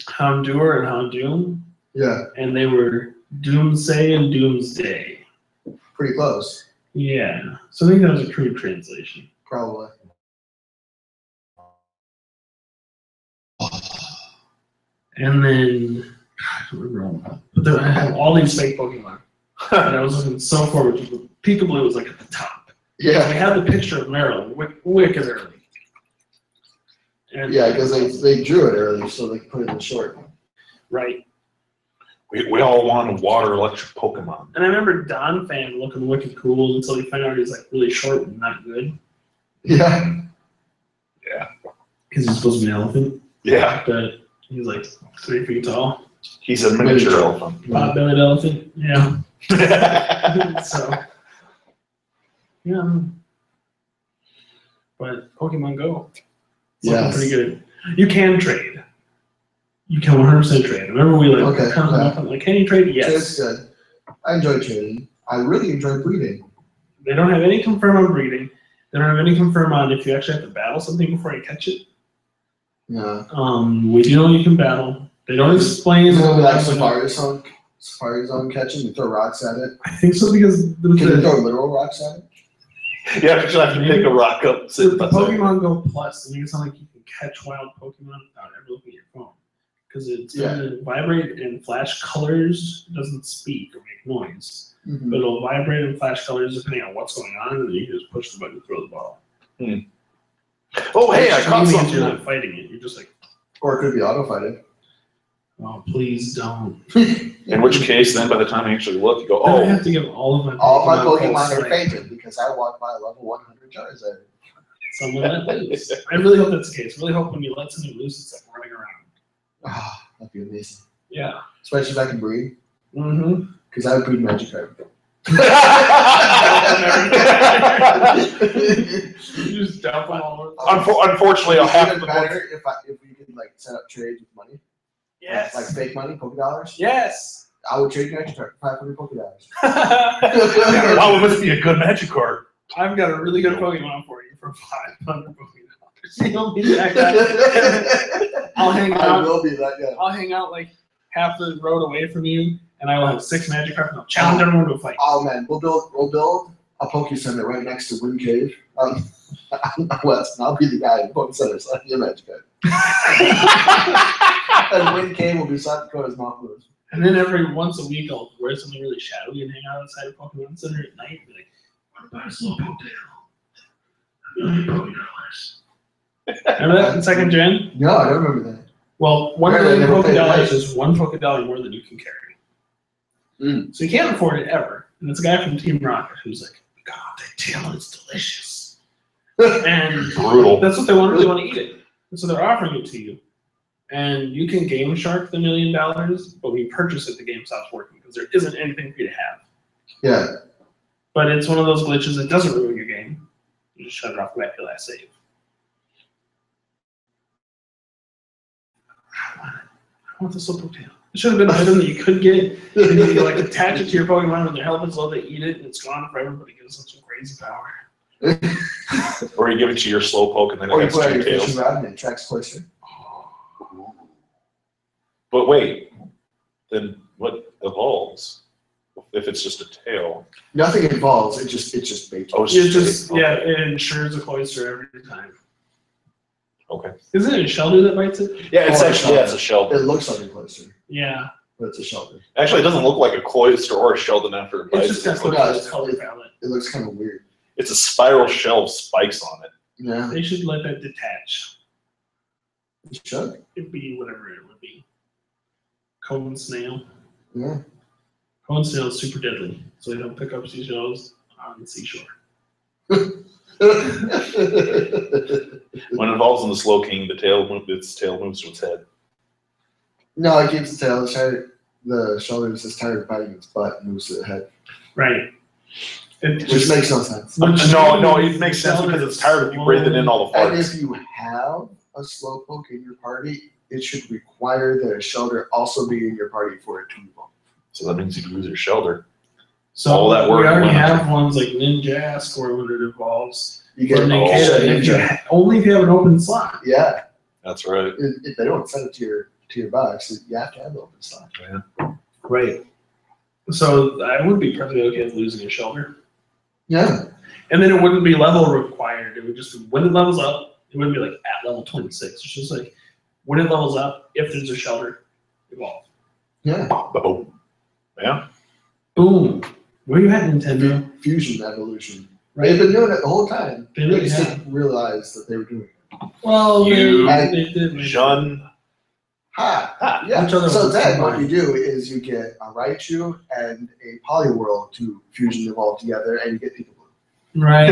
Houndour and Houndoom, Yeah, and they were Doomsday and Doomsday. pretty close, Yeah, so I think that was a crude translation. probably. And then, God, I don't remember all that. But then I had all these fake Pokemon. And I was looking so forward to them. Peekaboo was like at the top. We Yeah, had the picture of Meryl wicked early. And, yeah, because they drew it early so they could put it in short. Right. We all want a water electric Pokemon. And I remember Don Fan looking wicked cool until he found out he's like really short and not good. Yeah, Because he's supposed to be an elephant. Yeah, But he's like 3 feet tall. he's a miniature elephant. Pot-bellied elephant. Yeah. So, yeah. But Pokemon Go, it's looking Yes. pretty good. You can trade. You can 100% trade. Remember we like Okay, kind of yeah. up and like, can you trade? so it's Yes. good. I enjoy trading. I really enjoy breeding. They don't have any confirm on breeding. They don't have any confirm on if you actually have to battle something before you catch it. Yeah. We do know you can battle. They don't explain. Is it like I Safari Zone catching? You throw rocks at it. think so because Can you throw literal rocks at it? You just have to pick a rock up. Sit With the beside it. Pokemon Go Plus, it makes it sound like you can catch wild Pokemon without ever looking at your phone. Because it's going to vibrate and flash colors. It doesn't speak or make noise. Mhm. But it'll vibrate and flash colors depending on what's going on, and then you can just push the button to throw the ball. Oh, hey, I Which caught means something. You're not fighting it. You're just like, Or it could be auto fighting. oh, please don't. In which case, then by the time I actually look, you go, Then I oh, have to give all of my All my calls Pokemon are like fainted because I walked by level 100 Charizard. someone let loose. I really hope that's the case. I really hope when you let something loose, it's like running around. Ah, that'd be amazing. Yeah. Especially if I can breed. Mm-hmm. Because I would breed Magikarp. You just dump them all over. Unfortunately, I'll have Even to. better if we could like set up trades with money. Yes. Like fake money, $40. Yes. I would trade Magikarp for $500. Wow, it must be a good Magikarp. I've got a really good Pokemon for you for $500 Pokemon. You'll be that guy. I'll hang I out. will be that guy. I'll hang out like half the road away from you, and I will have 6 Magikarp, and I'll challenge everyone to a fight. Oh man, we'll build a Poke Center right next to Wind Cave. West, and I'll be the guy in Poke Center, so I'll be a Magikarp. And Wind Cave will be South Dakota's Mount Moon. And then every once a week, I'll wear something really shadowy and hang out outside of Pokemon Center at night and be like, what about a Slowpoke tail? $1 Remember that in 2nd gen? No, I don't remember that. Well, $1 Really? million Never played $1 it. is $1 Pokedollar more than you can carry. Mm. So you can't afford it ever. And it's a guy from Team Rocket who's like, God, that tail is delicious. And Brutal. that's what they really want to eat it. And so they're offering it to you. And you can Game Shark the $1 million, but when you purchase it, the game stops working because there isn't anything for you to have. Yeah. But it's one of those glitches that doesn't ruin your game. You just shut it off at your last save. I want the Slowpoke tail. It should have been an item that you could get, and you like attach it to your Pokemon when their health is low, they eat it, and it's gone forever, but it gives them some crazy power. Or you give it to your Slowpoke and then Or it you has put out 2 your fishing tails. rod and it tracks closer. But wait, then what evolves if it's just a tail? Nothing evolves. It just baits. Oh, It just, okay. yeah, it ensures a cloister every time. Okay. Isn't it a Shelter that bites it? Yeah, it's Oh, actually it's a It shelter. looks like a cloister, Yeah. but it's a shelter. Actually, it doesn't look like a cloister or a Sheldon after it bites. It's just got It looks cloister like- this color palette. It looks kind of weird. it's a spiral shell of spikes on it. Yeah. They should let that detach. It should. It'd be whatever it would be. Cone snail. Yeah. Cone snail is super deadly, so they don't pick up seashells on the seashore. When it evolves in the Slow King, its tail moves to its head. No, it keeps the tail. The shoulder is just tired of biting its butt and moves to the head. Right. It Which just makes no sense. No, it makes sense because it's tired of you breathing in all the And farts. if you have a Slowpoke in your party, it should require that a shoulder also be in your party for it to evolve. So that means you lose your shelter. So all that work we already went have into- ones like Ninjask or when it evolves. You Or get Nincada, if you only if you have an open slot. Yeah. That's right. If they don't send it to your box, you have to have the open slot. Right. So I would be perfectly okay with losing a shelter. Yeah. And then it wouldn't be level required. It would just be when it levels up, it wouldn't be like at level 26. It's just like when it levels up, if there's a shelter, evolve. Yeah. Boom. Yeah. Boom. Where you at, Nintendo? Fusion evolution. Right? They've been doing it the whole time. They They really just have. didn't realize that they were doing it. Well, You- they did. Jun. Ha! Ha. Yeah. Which other So ones then combine? what you do is you get a Raichu and a Poliwhirl to fusion evolve together and you get Pikachu. Right.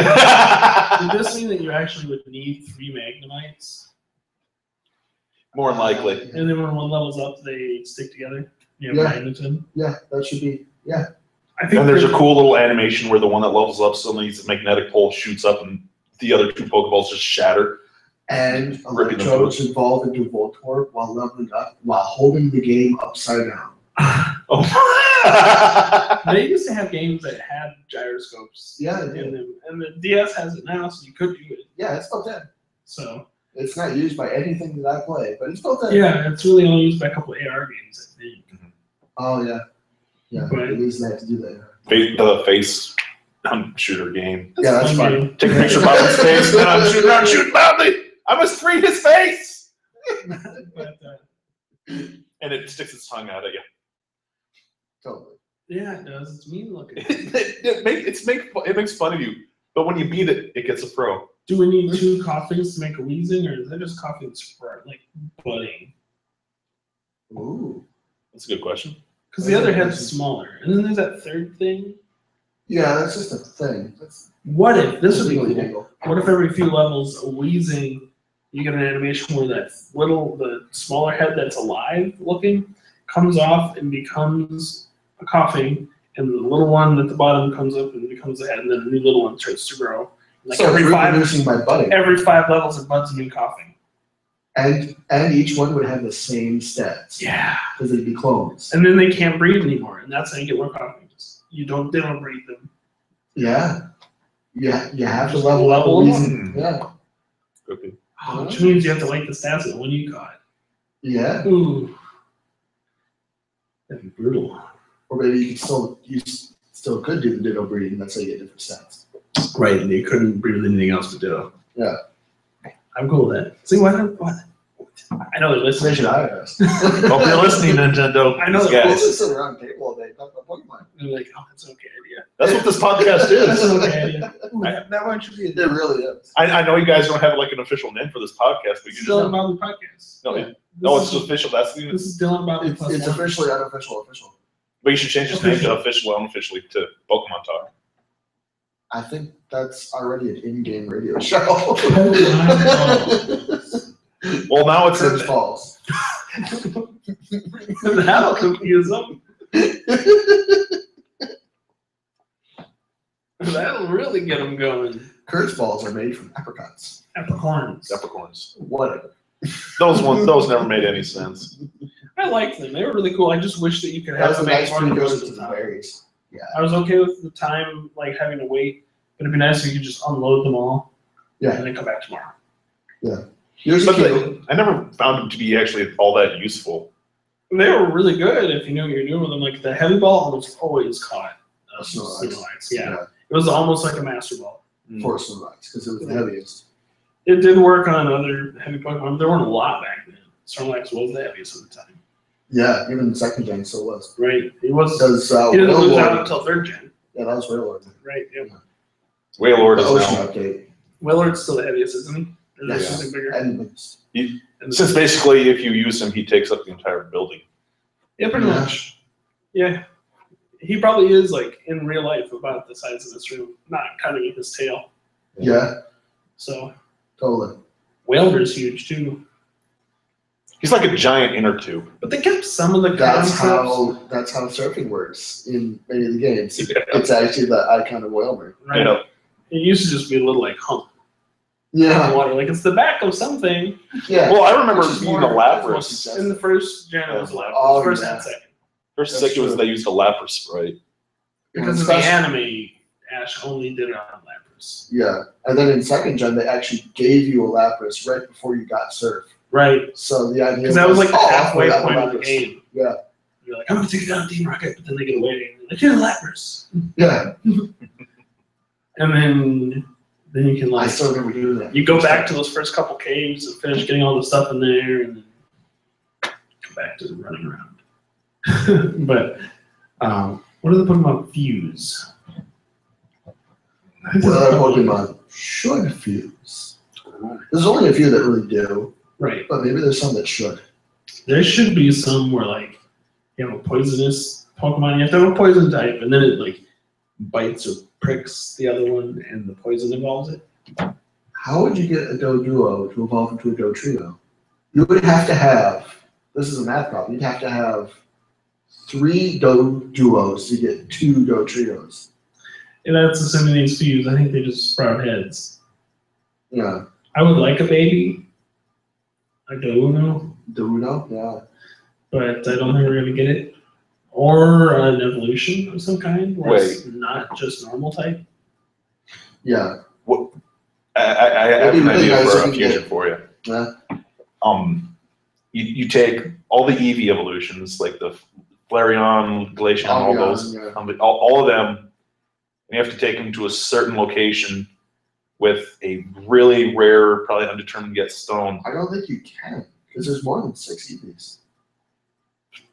Did this mean that you actually would need 3 Magnemites? More than likely. And then when one levels up, they stick together? You have Yeah. Magneton? Yeah, that should be. Yeah. I think And there's a that- cool little animation where the one that levels up suddenly its magnetic pole shoots up and the other 2 Pokeballs just shatter. And Ripping them Electrodes evolve into Voltorb while leveling up while holding the game upside down. Oh. They used to have games that had gyroscopes Yeah, they in did. them, and the DS has it now, so you could do it. Yeah, it's built in. So It's not used by anything that I play, but it's built in. yeah, it's really only used by a couple of AR games, I think. Oh yeah. Yeah. Right. At least they have to do that. The face I'm shooter game. Yeah, that's fun. Take a picture of Bobby's face, and then I'm shooting around, shooting loudly. I must free his face. But, And it sticks its tongue out at you. Totally. yeah, it does. It's mean looking. It makes fun of you, but when you beat it, it gets a pro. Do we need 2 coffees to make a wheezing, or is that just coffee and Sprite, like budding? Ooh. That's a good question. Because the other head's smaller, and then there's that third thing. Yeah, that's just a thing. That's What if this would be really cool? angle. What if every few levels, a wheezing, you get an animation where the smaller head that's alive looking comes off and becomes a coughing, and the little one at the bottom comes up and becomes a head, and then a new little one starts to grow. Like So every reproducing by budding. every 5 levels, it buds a new coughing. And each one would have the same stats. Yeah. Because they'd be clones. And then they can't breathe anymore, and that's how you get more coughings. They don't breathe them. Yeah. Yeah, you have to Just level up. level them Wheezing. Yeah. Okay. Which means you have to like the stats of the one you got. Yeah. Ooh. That'd be brutal. Or maybe you still could do the ditto breeding. That's how you get different stats. Right, and they couldn't breathe anything else but ditto. Yeah. I'm cool with that. See, what? I know they're They listening. should hire us. Hope you're listening, Nintendo. I know These that We'll guys. just sit around the table all day talking about Pokemon. They're like, oh, that's an okay idea. That's what this podcast That's an is. okay idea. That one should be a It really is. I know you guys don't have like an official name for this podcast, but you just Dylan Bobby podcast. No, Yeah. no, This it's is- official. That's the. This is Dylan Bobby It's plus one. officially unofficial official. But you should change his name to officially, unofficially to Pokemon Talk. I think that's already an in-game radio show. Well, now it's Church in. balls. That'll confuse them. That'll really get them going. Kurtz balls are made from apricots. Peppercorns. Peppercorns. Whatever. Those never made any sense. I liked them. They were really cool. I just wish that you could That have was a them nice more than precursor most to of the the time. berries. Yeah. I was okay with the time, like having to wait, but it'd be nice if you could just unload them all. Yeah. And then come back tomorrow. Here's a But cute. I never found them to be actually all that useful. They were really good if you knew what you're doing with them. Like the heavy ball almost always caught Snorlax. Snorlax. Yeah. It was almost like a master ball. For Snorlax, because it was the heaviest. It did work on other heavy Pokemon. There weren't a lot back then. Snorlax was the heaviest at the time. Yeah, even the second gen still was. Right. It was. Because He didn't lose out Wailord, until 3rd gen. yeah, that was Wailord. Right. Yeah. Wailord The is ocean now. update. Willard's still the heaviest, isn't he? Or is there Yes. something bigger? And Since basically, if you use him, he takes up the entire building. Yeah, pretty Yeah. much. Yeah. He probably is like in real life about the size of this room, not cutting his tail. yeah, So totally. Wailord's huge too. He's like a giant inner tube. But they kept some of the That's concepts. that's how surfing works in many of the games. Yeah. It's actually the icon of Wailmer. Right. Yeah. It used to just be a little like hump in Yeah, water. Like it's the back of something. yeah. Well, I remember Which is being a more- Lapras. In the first gen, it was Lapras. Oh, First yeah. and second. First That's second was true. they used a Lapras sprite. Because of the Especially- anime, Ash only did it on Lapras. Yeah, and then in second gen, they actually gave you a Lapras right before you got Surf. Right. So the idea Because that was like the oh, halfway I have a point of the Lapras. game. Yeah, You're like, I'm going to take down Team Rocket, but then they get away. And they're like, here's Lapras. yeah. And then you can I like, still remember doing that. you go back to those first couple caves and finish getting all the stuff in there and then come back to running around. But what are the Pokemon Fuse? What other Pokemon should fuse? There's only a few that really do, Right. but maybe there's some that should. There should be some where like you have a poisonous Pokemon, you have to have a poison type, and then it like bites or pricks the other one and the poison involves it. How would you get a Doduo to evolve into a Dotrio? You would have to have, this is a math problem, you'd have to have 3 Doduos to get 2 Dotrios. And that's assuming these Fuse. I think they just sprout heads. Yeah. I would like a baby. I don't know. Doduo? Yeah. But I don't think we're gonna get it. Or an evolution of some kind where it's not just normal type. Yeah. I have That'd an be really idea nice for if a you fusion get- for you. Yeah. You take all the Eevee evolutions, like the Flareon, Glaceon, all those, Yeah. all of them, and you have to take them to a certain location with a really rare, probably undetermined yet stone. I don't think you can, because there's more than 6 EVs.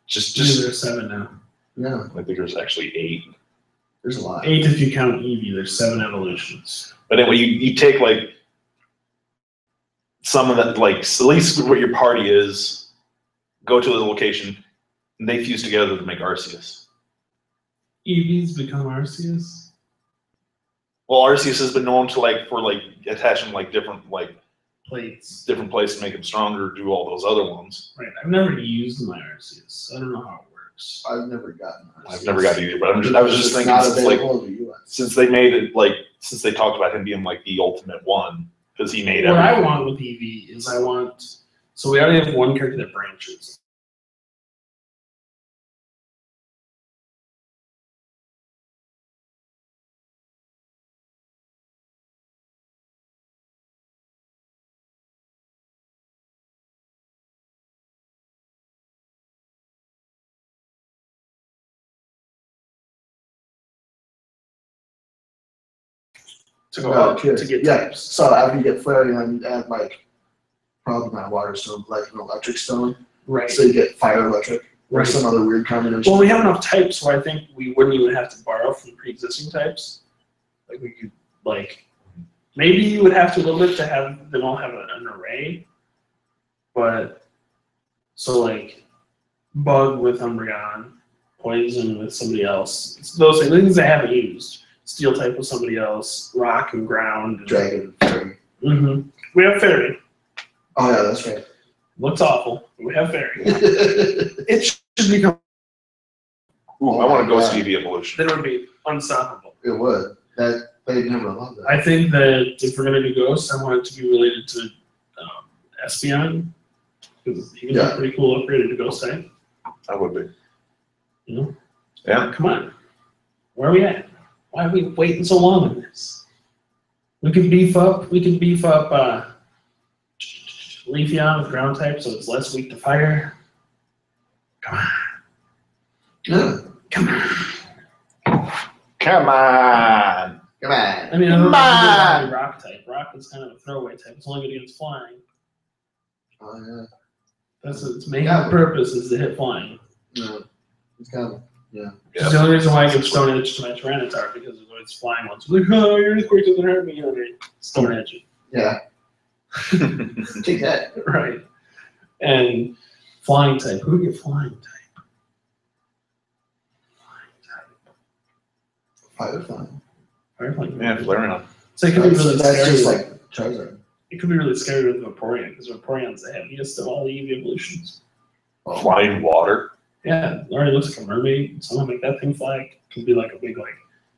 Just There's 7 now. Yeah, I think there's actually 8. there's a lot. 8 if you count Eevee. There's 7 evolutions. But anyway, you take like some of that, like at least what your party is, go to the location, and they fuse together to make Arceus. Eevees become Arceus. Well, Arceus has been known to for attaching different Plates. different places to make him stronger, do all those other ones. Right. I've never used my Arceus. I don't know how it works. I've never gotten Arceus. I've never got either, but I was just It's thinking not since available in the US. since they made it since they talked about him being the ultimate one, because he made What everything. I want with Eevee is so we already have one character that branches. To go out to get types. So after you get Flareon, you add probably not water stone, an electric stone. Right. So you get fire electric or Right. some other weird combination. Well, we have enough types, so I think we wouldn't even have to borrow from pre-existing types. We could maybe you would have to a little bit to have them all have an array, but so bug with Umbreon, poison with somebody else. It's those things I haven't used. Steel type with somebody else, rock and ground. And, Dragon, fairy. Mm-hmm. We have fairy. Oh yeah, that's right. Looks awful, but we have fairy. It should become. Ooh, I want to go Stevie evolution. Then it would be unstoppable. It would. That they'd never allowed that. I think that if we're gonna do Ghost, I want it to be related to Espeon, because he can be pretty cool upgraded to Ghost type. That would be. You know? Yeah. Come on. Where are we at? Why are we waiting so long on this? We could beef up Leafeon with ground type so it's less weak to fire. Come on. Yeah. Come on. Come on. Come on. I mean, I don't know if you rock type. Rock is kind of a throwaway type. It's only good against flying. Oh yeah. That's its main purpose is to hit flying. Yeah. It's kind of It's the only reason why I give Stone Edge to my Tyranitar, because of its flying ones. Like, oh, your Earthquake doesn't hurt me. Stone Edge it. yeah. Take that. Right. And flying type. Who would get flying type? Firefly. Firefly. Yeah, Flareon. So it could be really That's scary. just like Charizard. It could be really scary with Vaporeon, because Vaporeon's the heaviest of all the EV evolutions. Flying water. Yeah, it already looks like a mermaid. Somehow make that thing fly. It could be like a big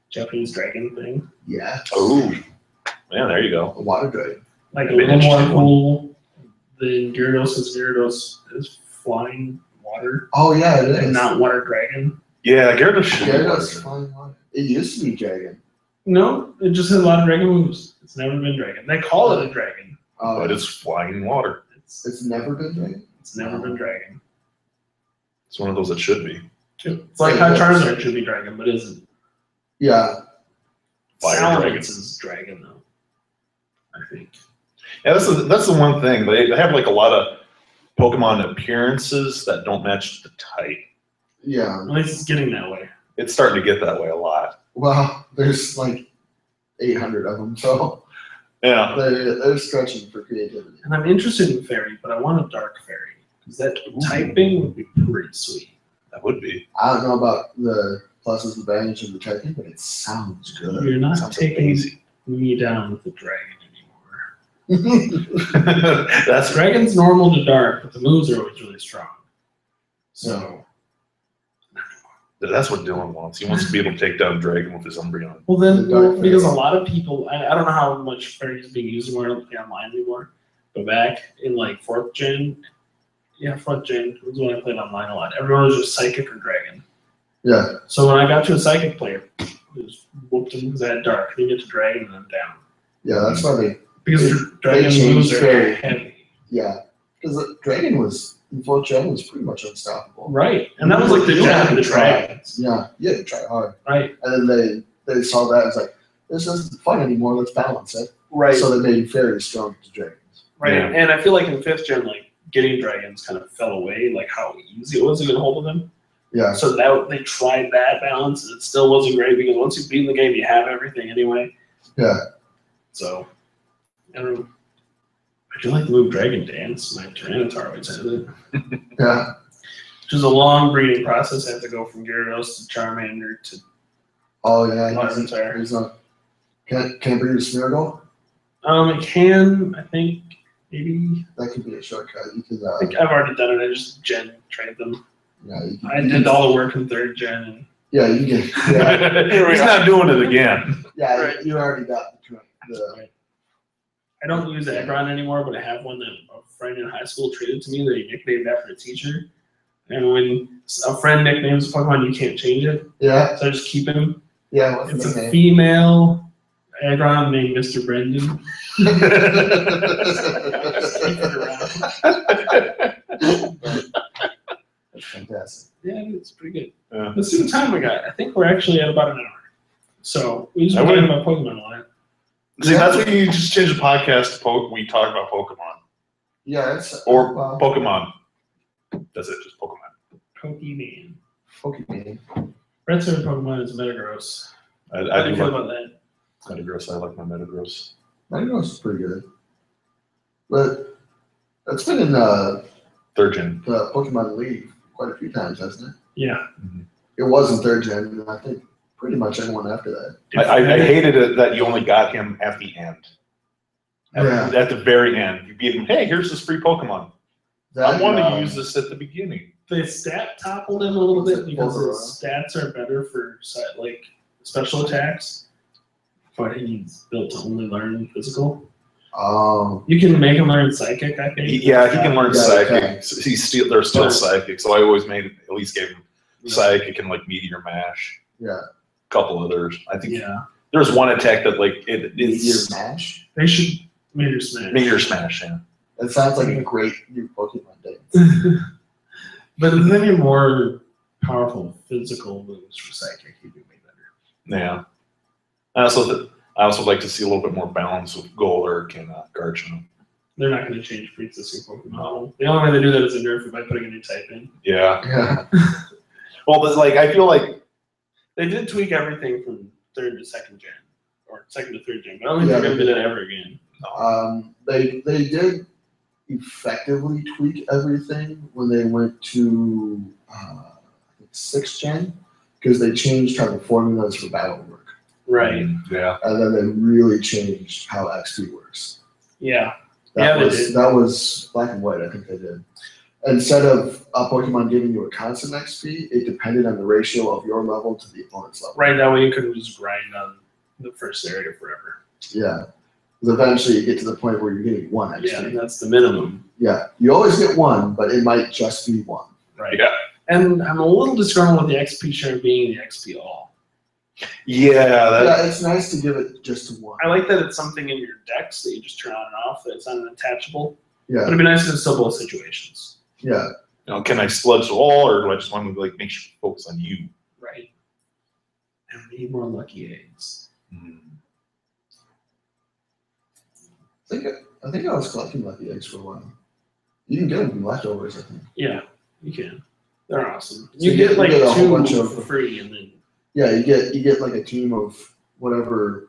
Japanese dragon thing. Yeah. Oh, yeah, there you go. A water dragon. Like a That'd be little an more interesting cool than Gyarados, because Gyarados is flying water Oh yeah, it is. and not water dragon. Yeah, Gyarados should be Gyarados water. flying water. It used to be dragon. No, it just has a lot of dragon moves. It's never been dragon. They call it a dragon. But it's flying water. It's never been dragon. It's never been dragon. It's one of those that should be. It's like how Charizard should be dragon, but isn't. Yeah. Fire Salamence dragon. is dragon though, I think. Yeah, that's the one thing. They have a lot of Pokemon appearances that don't match the type. Yeah. At least it's getting that way. It's starting to get that way a lot. Well, there's 800 of them, so Yeah. they're stretching for creativity. And I'm interested in fairy, but I want a dark fairy. Because that typing would be pretty sweet. That would be. I don't know about the pluses and advantages of the typing, but it sounds good. You're not Sounds taking amazing. me down with the dragon anymore. That's right. Dragon's normal to dark, but the moves are always really strong. So, That's what Dylan wants. He wants to be able to take down Dragon with his Umbreon. well then, The dark because a fairy. lot of people, I don't know how much fairy is being used anymore. I don't play online anymore. But back in 4th gen, 4th gen was when I played online a lot. Everyone was just psychic or dragon. Yeah. So when I got to a psychic player, it just whooped him because I had dark. Then you get to dragon and then down. Yeah, that's why they. Because dragon changed moves are fairy. heavy. Yeah. Because dragon was, in 4th gen, was pretty much unstoppable. Right. And that was the You job had of the to try. dragons. Yeah, you had to try hard. Right. And then they saw that as like, this isn't fun anymore. Let's balance it. Right. So they made fairies strong to dragons. Right. Yeah. And I feel like in 5th gen, like getting dragons kind of fell away, like how easy it was to get a hold of them. Yeah. So that they tried that balance, and it still wasn't great because once you beat the game, you have everything anyway. Yeah. So I don't know. I do like the move Dragon Dance. My Tyranitar always has it. Yeah. Which is a long breeding process. I have to go from Gyarados to Charmander to Oh yeah. Larvitar. He's not. Can it breed a Smeargle? It can, I think, maybe. That could be a shortcut. You could. I think I've already done it. I just gen trade them. Yeah. I did all the work in 3rd gen. And Yeah, you can. Yeah. He's not doing it again. Yeah. Right. You already got the. I don't use Aggron anymore, but I have one that a friend in high school traded to me that he nicknamed after a teacher. And when a friend nicknames a Pokemon, you can't change it. Yeah. So I just keep him. Yeah. What's It's his a name? female Aggron named Mr. Brendan. That's fantastic. Yeah, it's pretty good. Yeah. Let's see what time we got. I think we're actually at about an hour. So we just I been talking wouldn't- about Pokemon a lot. See, that's what you just change the podcast to we talk about Pokemon. Yeah. It's Or Pokemon. That's it, just Pokemon. Pokemon. Pokemon. Red's favorite Pokemon is Metagross. I How do do you feel like about that? Metagross. I like my Metagross. Metagross is pretty good. But it's been in 3rd gen. the Pokemon League quite a few times, hasn't it? Yeah. It was in 3rd gen, and I think pretty much everyone after that. I hated it that you only got him at the end. At the very end. You beat him, hey, here's this free Pokemon. I wanted to use this at the beginning. They stat toppled him a little bit because Pokemon. his stats are better for like special attacks. But he's built to only learn physical. You can make him learn psychic, I think. Yeah, he can learn Yeah, psychic. okay. They're still But- psychic, so I always at least gave him psychic and like Meteor Mash. Yeah. A couple others. I think Yeah. there's one attack that like Meteor it's Mash. They should Meteor Smash. Meteor Smash, yeah. That sounds like a great new Pokemon dance. But if any more powerful physical moves for psychic, he'd be way better. Yeah. I also like to see a little bit more balance with Golurk and Garchomp. They're not going to change pre-existing Pokemon. The only way they do that is to nerf it by putting a new type in. Yeah. Yeah. Well, but like I feel like They did tweak everything from 3rd to 2nd gen, or 2nd to 3rd gen, but I don't think Yeah, they're going to they do that ever again. They did effectively tweak everything when they went to 6th gen because they changed how the formulas for battle work, Right. Yeah. and then they really changed how XP works. Yeah. That Yeah, they was did. that was Black and White. I think they did. Instead of a Pokemon giving you a constant XP, it depended on the ratio of your level to the opponent's level. Right. That way you couldn't just grind on the first area forever. Yeah. Because eventually you get to the point where you're getting 1 XP. Yeah, that's the minimum. Yeah. You always get 1, but it might just be 1. Right. Yeah. And I'm a little disgruntled with the XP share being the XP all. Yeah. Yeah, it's nice to give it just to 1. I like that it's something in your decks that you just turn on and off, that it's not an attachable. But Yeah. it'd be nice if it's still both situations. Yeah. You know, can I sludge all, or do I just want to like make sure focus on you? Right. And we need more lucky eggs. I think I was collecting lucky eggs for a while. You can get them from leftovers, I think. Yeah, you can. They're awesome. So You get like a whole 2 bunch for of- free, and then Yeah, you get like a team of whatever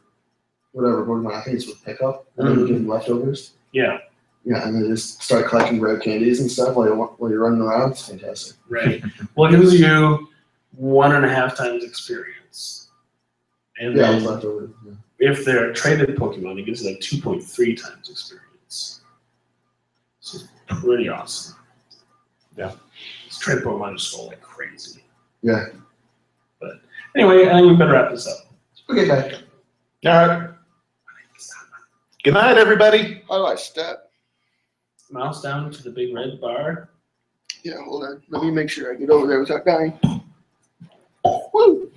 Pokemon. I think it's with pickup, and then you give them leftovers. yeah, Yeah, and then just start collecting red candies and stuff while you're running around. It's fantastic. right. Well, it gives you 1.5 times experience, and Yeah, then with leftovers. Yeah. if they're traded Pokemon, it gives you like 2.3 times experience. So it's pretty awesome. Yeah. This traded Pokemon just go like crazy. Yeah. But anyway, I think we better wrap this up. Okay, back. All right. Good night, everybody. How do I step? Mouse down to the big red bar. Yeah, hold on. Let me make sure I get over there without dying. Woo!